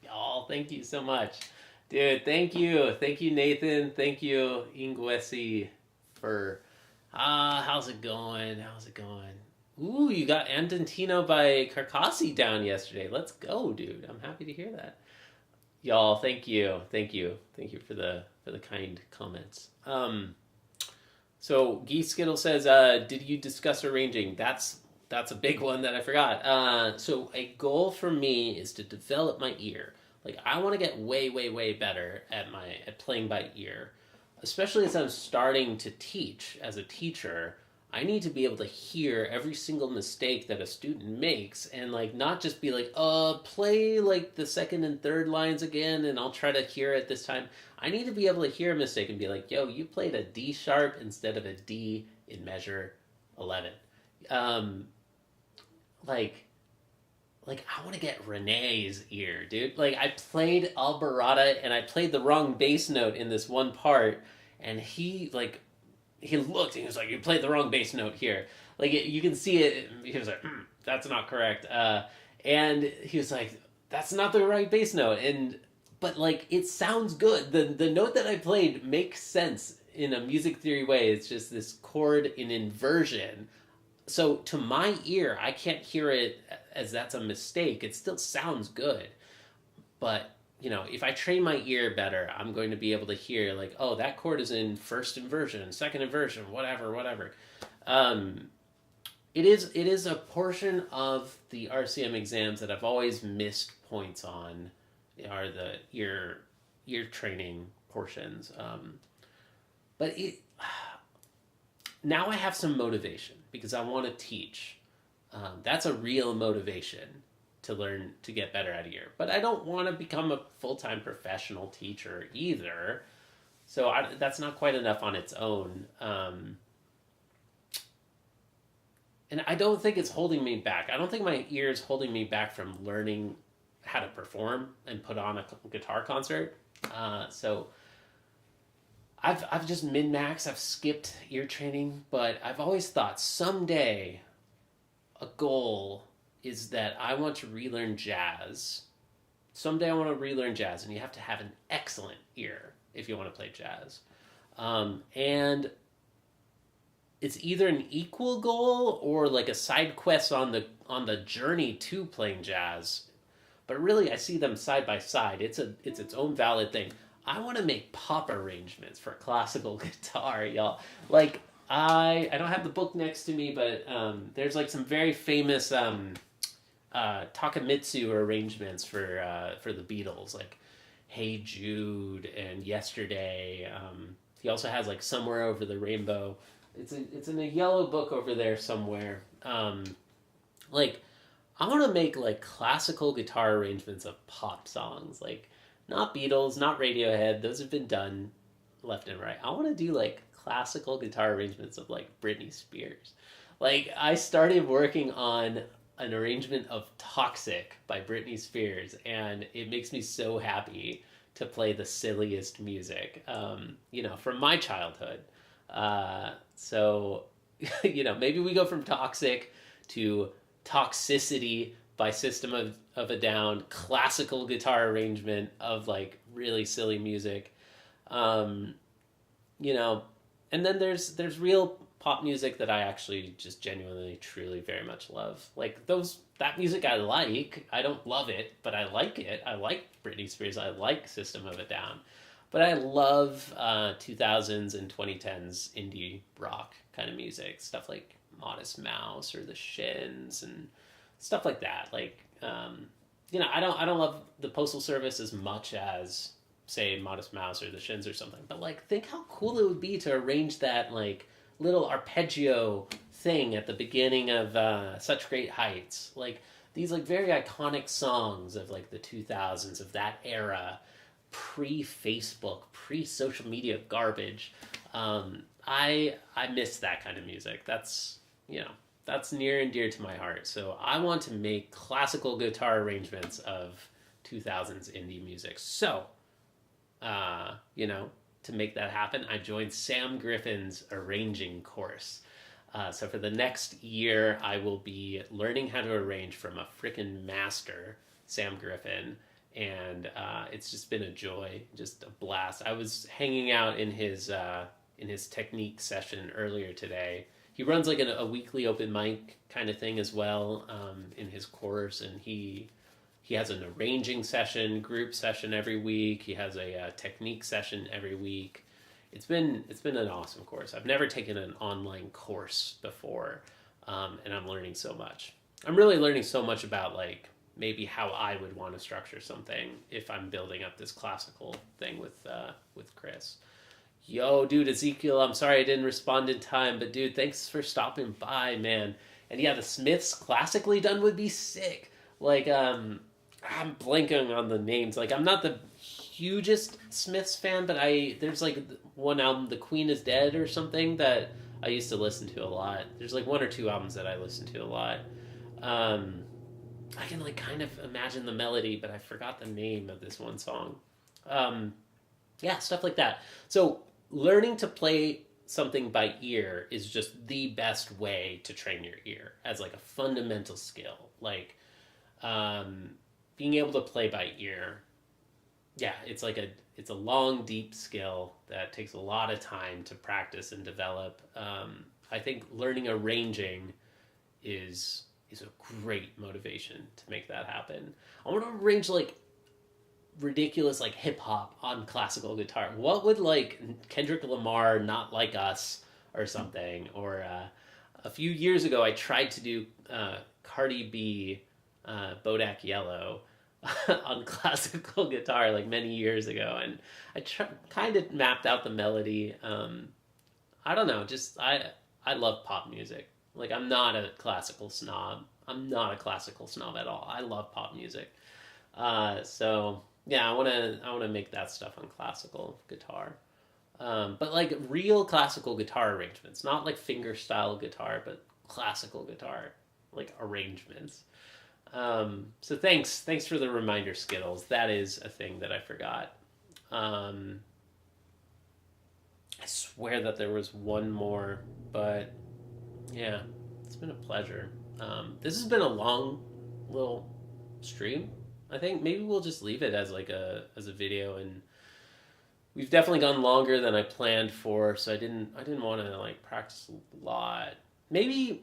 Y'all, thank you so much. Dude, thank you. Thank you, Nathan. Thank you, Ingwesi, for how's it going? How's it going? Ooh, you got Antantino by Carcassi down yesterday. Let's go, dude. I'm happy to hear that. Y'all, thank you. Thank you. Thank you for the kind comments. So Geese Skittle says, did you discuss arranging? That's a big one that I forgot. So a goal for me is to develop my ear. Like I want to get way, way, way better at playing by ear, especially as I'm starting to teach as a teacher. I need to be able to hear every single mistake that a student makes and like not just be like, play like the second and third lines again and I'll try to hear it this time. I need to be able to hear a mistake and be like, yo, you played a D sharp instead of a D in measure 11. Like I want to get Renee's ear, dude. Like I played Alborada and I played the wrong bass note in this one part, and he looked and he was like, "You played the wrong bass note here." Like you can see it. He was like, "That's not correct," and he was like, "That's not the right bass note." But like it sounds good. The note that I played makes sense in a music theory way. It's just this chord in inversion. So to my ear, I can't hear it as that's a mistake. It still sounds good. But, if I train my ear better, I'm going to be able to hear like, oh, that chord is in first inversion, second inversion, whatever. It is a portion of the RCM exams that I've always missed points on are the ear training portions. But now I have some motivation because I want to teach. That's a real motivation to learn to get better at ear. But I don't want to become a full-time professional teacher either. So that's not quite enough on its own. And I don't think it's holding me back. I don't think my ear is holding me back from learning how to perform and put on a guitar concert. So I've just min-max, I've skipped ear training, but I've always thought someday a goal is that I want to relearn jazz. Someday I want to relearn jazz, and you have to have an excellent ear if you want to play jazz. And it's either an equal goal or like a side quest on the journey to playing jazz. But really, I see them side by side. It's its own valid thing. I want to make pop arrangements for classical guitar, y'all. Like, I don't have the book next to me, but there's like some very famous Takamitsu arrangements for the Beatles, like "Hey Jude" and "Yesterday." He also has like "Somewhere Over the Rainbow." It's in a yellow book over there somewhere. Like I want to make like classical guitar arrangements of pop songs, like not Beatles, not Radiohead. Those have been done left and right. I want to do like classical guitar arrangements of like Britney Spears. Like I started working on an arrangement of Toxic by Britney Spears, and it makes me so happy to play the silliest music, from my childhood. So, maybe we go from Toxic to Toxicity by System of a Down, classical guitar arrangement of like really silly music. Um, and then there's real pop music that I actually just genuinely, truly, very much love. Like that music I like. I don't love it, but I like it. I like Britney Spears. I like System of a Down. But I love 2000s and 2010s indie rock kind of music. Stuff like Modest Mouse or The Shins and stuff like that. Like, I don't love the Postal Service as much as, say, Modest Mouse or The Shins or something. But, like, think how cool it would be to arrange that, like, little arpeggio thing at the beginning of Such Great Heights. Like, these, like, very iconic songs of, like, the 2000s, of that era, pre-Facebook, pre-social media garbage. I miss that kind of music. That's near and dear to my heart. So I want to make classical guitar arrangements of 2000s indie music. So, to make that happen, I joined Sam Griffin's arranging course. So for the next year, I will be learning how to arrange from a frickin' master, Sam Griffin. And it's just been a joy, just a blast. I was hanging out in his technique session earlier today. He runs like a weekly open mic kind of thing as well in his course, and he has an arranging session, group session every week. He has a technique session every week. It's been an awesome course. I've never taken an online course before, and I'm learning so much. I'm really learning so much about like maybe how I would want to structure something if I'm building up this classical thing with Chris. Yo, dude, Ezekiel, I'm sorry I didn't respond in time, but dude, thanks for stopping by, man. And yeah, the Smiths classically done would be sick. Like, I'm blanking on the names. Like, I'm not the hugest Smiths fan, but there's like one album, The Queen is Dead or something, that I used to listen to a lot. There's like one or two albums that I listen to a lot. I can like kind of imagine the melody, but I forgot the name of this one song. Yeah, stuff like that. So learning to play something by ear is just the best way to train your ear as like a fundamental skill. Like being able to play by ear, yeah, it's a long, deep skill that takes a lot of time to practice and develop. I think learning arranging is a great motivation to make that happen. I want to arrange like ridiculous like hip hop on classical guitar. What would like Kendrick Lamar, Not Like Us or something? Or a few years ago I tried to do Cardi B, Bodak Yellow on classical guitar like many years ago, and I kind of mapped out the melody. I don't know, just I love pop music. Like, I'm not a classical snob. I'm not a classical snob at all. I love pop music. So yeah, I wanna make that stuff on classical guitar. But like real classical guitar arrangements, not like fingerstyle guitar, but classical guitar like arrangements. So thanks for the reminder, Skittles. That is a thing that I forgot. I swear that there was one more, but yeah, it's been a pleasure. This has been a long little stream. I think maybe we'll just leave it as like a video, and we've definitely gone longer than I planned for, so I didn't want to like practice a lot. Maybe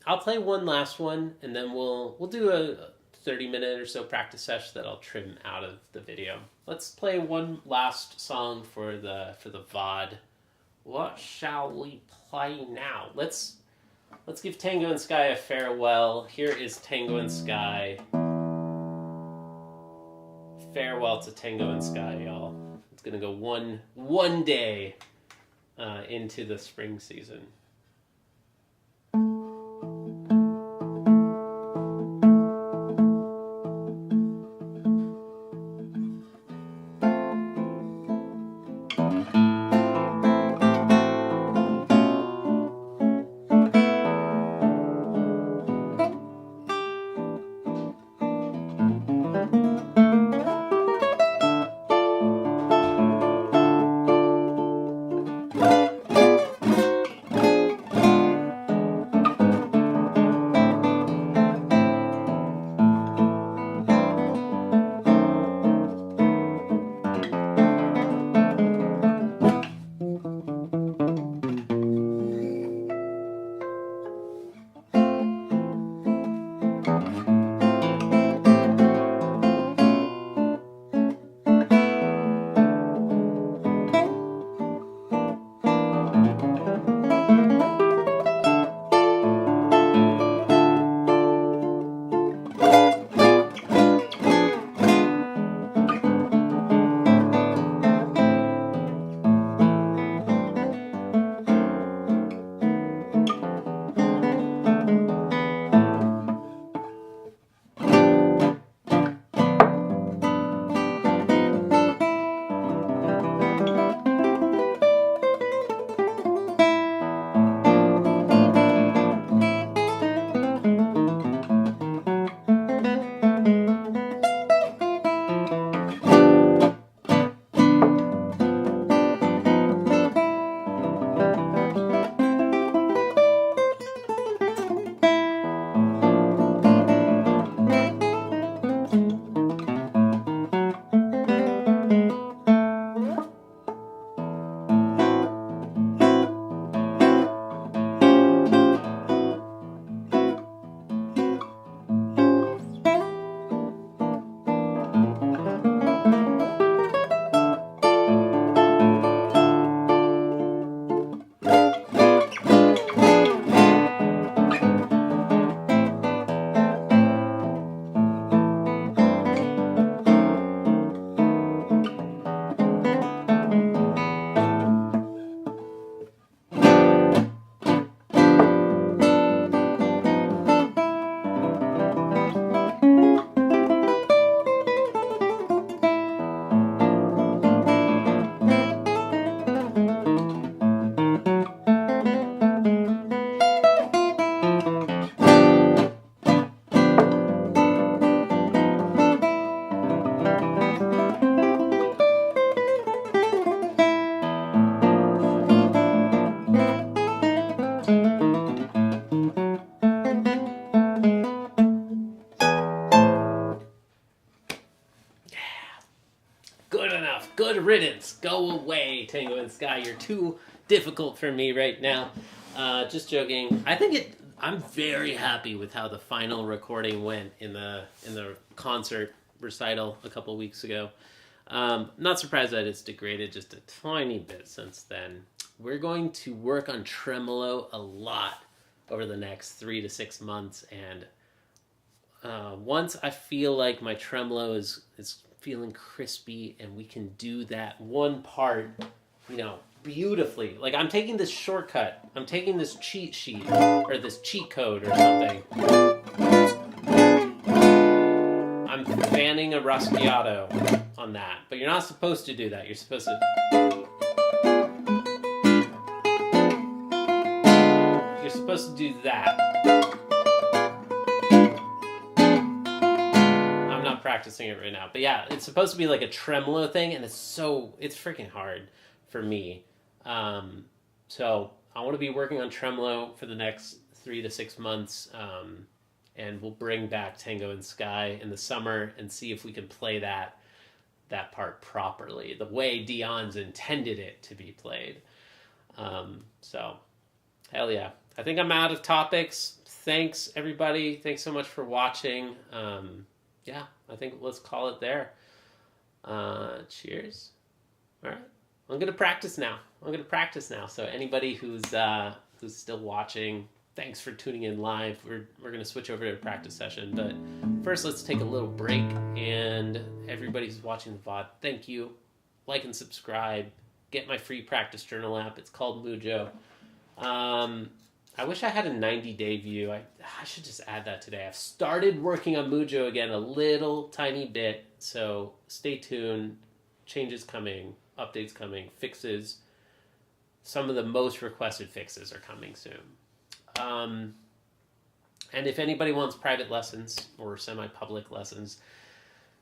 I'll play one last one, and then we'll do a 30-minute or so practice session that I'll trim out of the video. Let's play one last song for the VOD what shall we play now? Let's give Tango and Sky a farewell. Here is Tango and Sky. Farewell to Tango and Sky, y'all. It's gonna go one day into the spring season. Good enough. Good riddance. Go away, Tango and Sky. You're too difficult for me right now. Just joking. I'm very happy with how the final recording went in the concert recital a couple weeks ago. Not surprised that it's degraded just a tiny bit since then. We're going to work on tremolo a lot over the next 3 to 6 months, and once I feel like my tremolo is feeling crispy and we can do that one part, beautifully. Like, I'm taking this shortcut. I'm taking this cheat sheet or this cheat code or something. I'm fanning a raschiato on that, but you're not supposed to do that. You're supposed to... You're supposed to do that. I'm not practicing it right now, but yeah, it's supposed to be like a tremolo thing, and it's freaking hard for me. So I want to be working on tremolo for the next 3 to 6 months, and we'll bring back Tango and Sky in the summer and see if we can play that part properly, the way Dion's intended it to be played. So, hell yeah. I think I'm out of topics. Thanks, everybody. Thanks so much for watching. Yeah, I think let's call it there. Cheers. All right. I'm gonna practice now. So anybody who's still watching, thanks for tuning in live. We're gonna switch over to a practice session, but first let's take a little break. And everybody who's watching the VOD, thank you. Like and subscribe. Get my free practice journal app. It's called Mujo. I wish I had a 90-day view. I should just add that today. I've started working on Mujo again a little tiny bit, so stay tuned. Changes coming, updates coming, fixes. Some of the most requested fixes are coming soon. And if anybody wants private lessons or semi-public lessons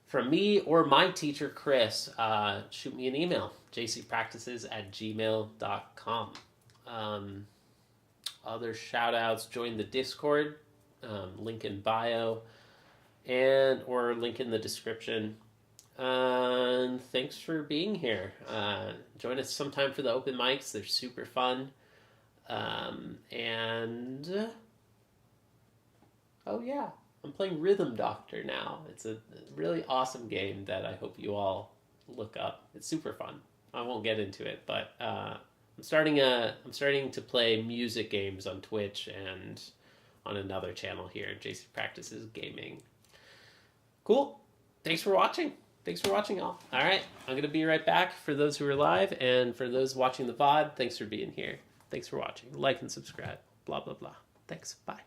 from me or my teacher, Chris, shoot me an email, jcpractices@gmail.com. Other shout outs, join the Discord, link in bio, or link in the description. And thanks for being here. Join us sometime for the open mics. They're super fun. And oh yeah, I'm playing Rhythm Doctor now. It's a really awesome game that I hope you all look up. It's super fun. I won't get into it, but I'm starting to play music games on Twitch and on another channel here, JC Practices Gaming. Cool. Thanks for watching. All. All right, I'm going to be right back for those who are live, and for those watching the VOD, thanks for being here. Thanks for watching. Like and subscribe. Blah, blah, blah. Thanks. Bye.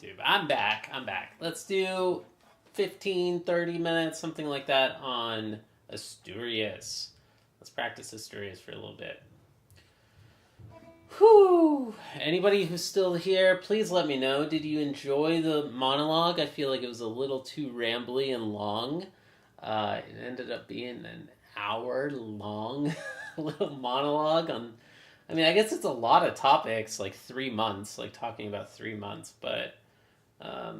YouTube. I'm back. Let's do 15, 30 minutes, something like that on Asturias. Let's practice Asturias for a little bit. Whew. Anybody who's still here, please let me know. Did you enjoy the monologue? I feel like it was a little too rambly and long. It ended up being an hour long little monologue on... I mean, I guess it's a lot of topics, like 3 months, like talking about 3 months, but I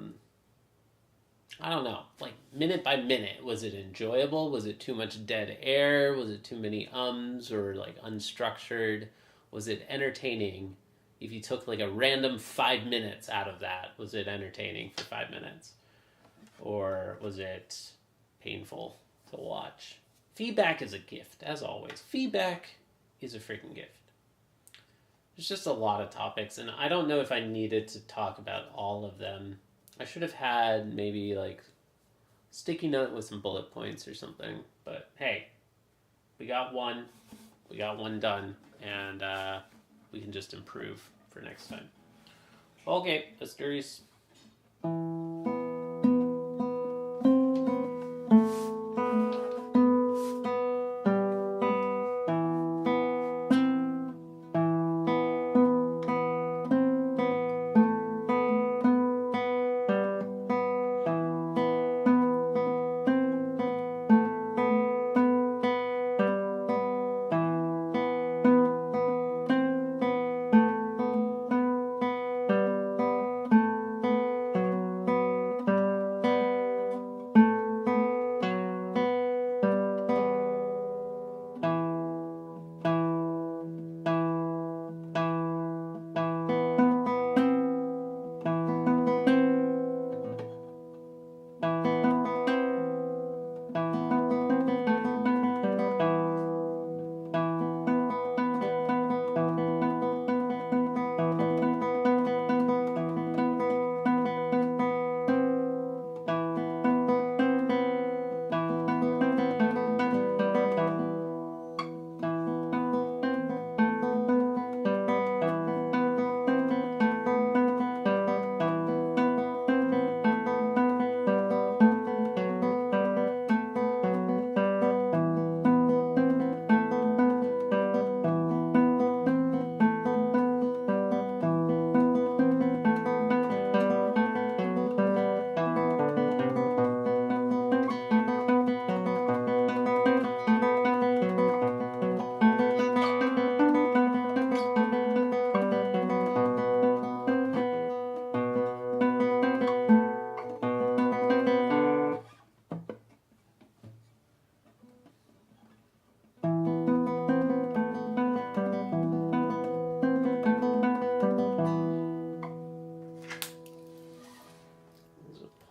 don't know. Like, minute by minute, was it enjoyable? Was it too much dead air? Was it too many ums or, like, unstructured? Was it entertaining? If you took, like, a random 5 minutes out of that, was it entertaining for 5 minutes? Or was it painful to watch? Feedback is a gift, as always. Feedback is a freaking gift. There's just a lot of topics, and I don't know if I needed to talk about all of them. I should have had maybe like sticky note with some bullet points or something. But hey, we got one done, and we can just improve for next time. Okay, Asturias.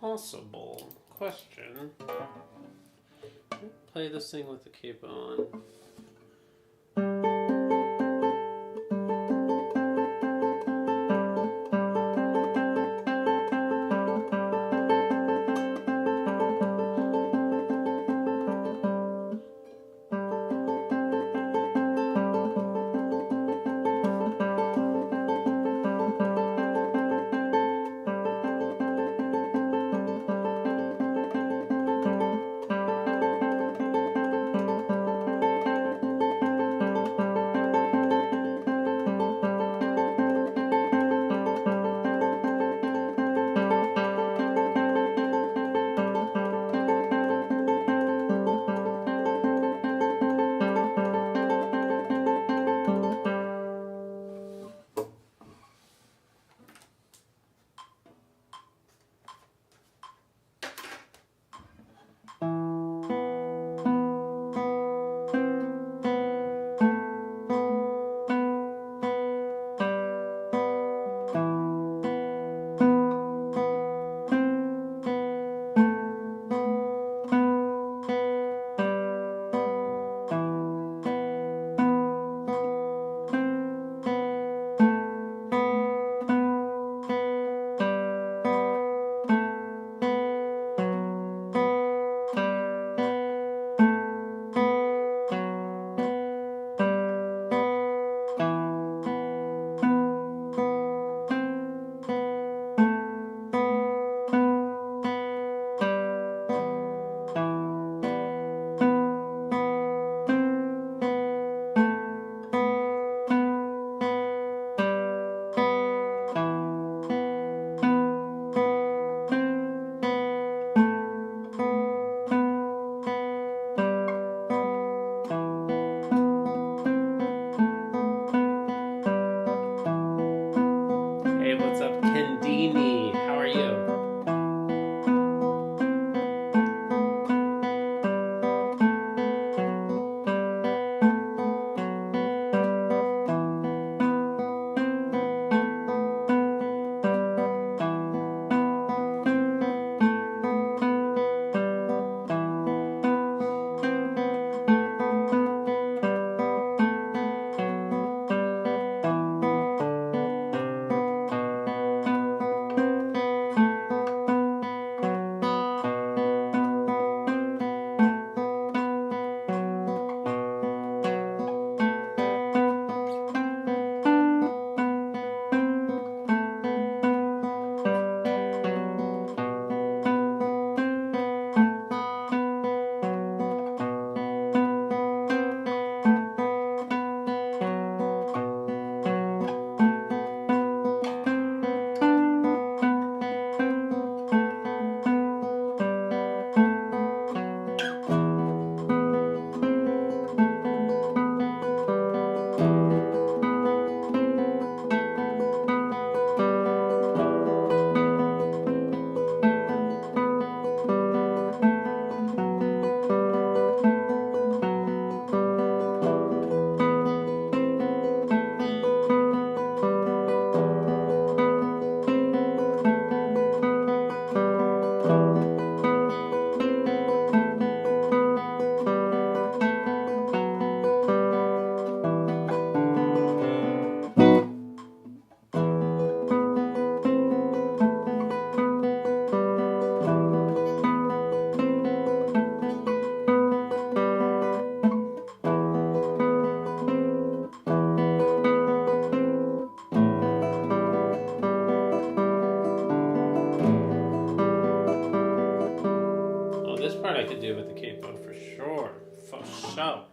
Possible question. Play this thing with the capo on. sure. For sure.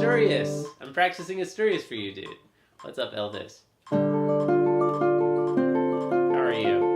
Asturias. I'm practicing Asturias for you, dude. What's up, Elvis? How are you?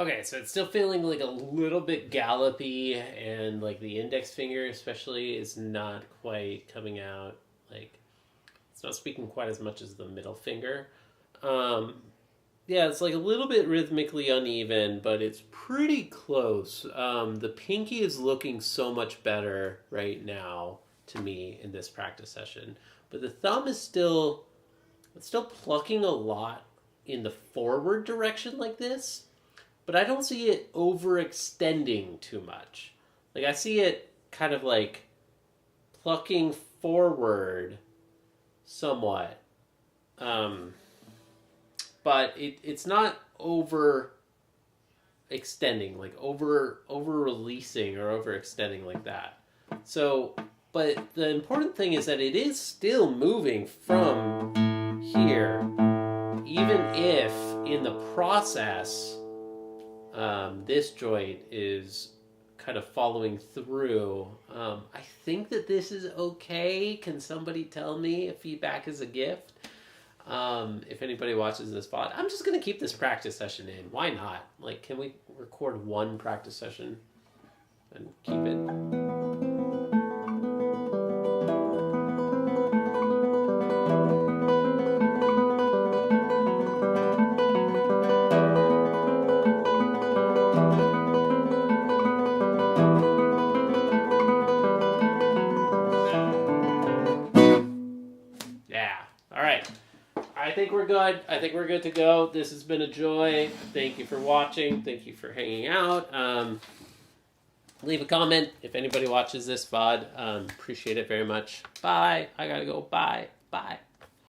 Okay, so it's still feeling like a little bit gallopy, and like the index finger especially is not quite coming out. Like, it's not speaking quite as much as the middle finger. Yeah, it's like a little bit rhythmically uneven, but it's pretty close. The pinky is looking so much better right now to me in this practice session, but the thumb is still plucking a lot in the forward direction like this, but I don't see it overextending too much. Like, I see it kind of like plucking forward somewhat. But it's not over extending, like over releasing or overextending like that. So, but the important thing is that it is still moving from here, even if in the process this joint is kind of following through. I think that this is okay. Can somebody tell me if feedback is a gift? If anybody watches this pod, I'm just going to keep this practice session in. Why not? Like, can we record one practice session and keep it? Yeah. All right. I think we're good. I think we're good to go. This has been a joy. Thank you for watching. Thank you for hanging out. Leave a comment if anybody watches this VOD. Appreciate it very much. Bye. I gotta go. Bye. Bye.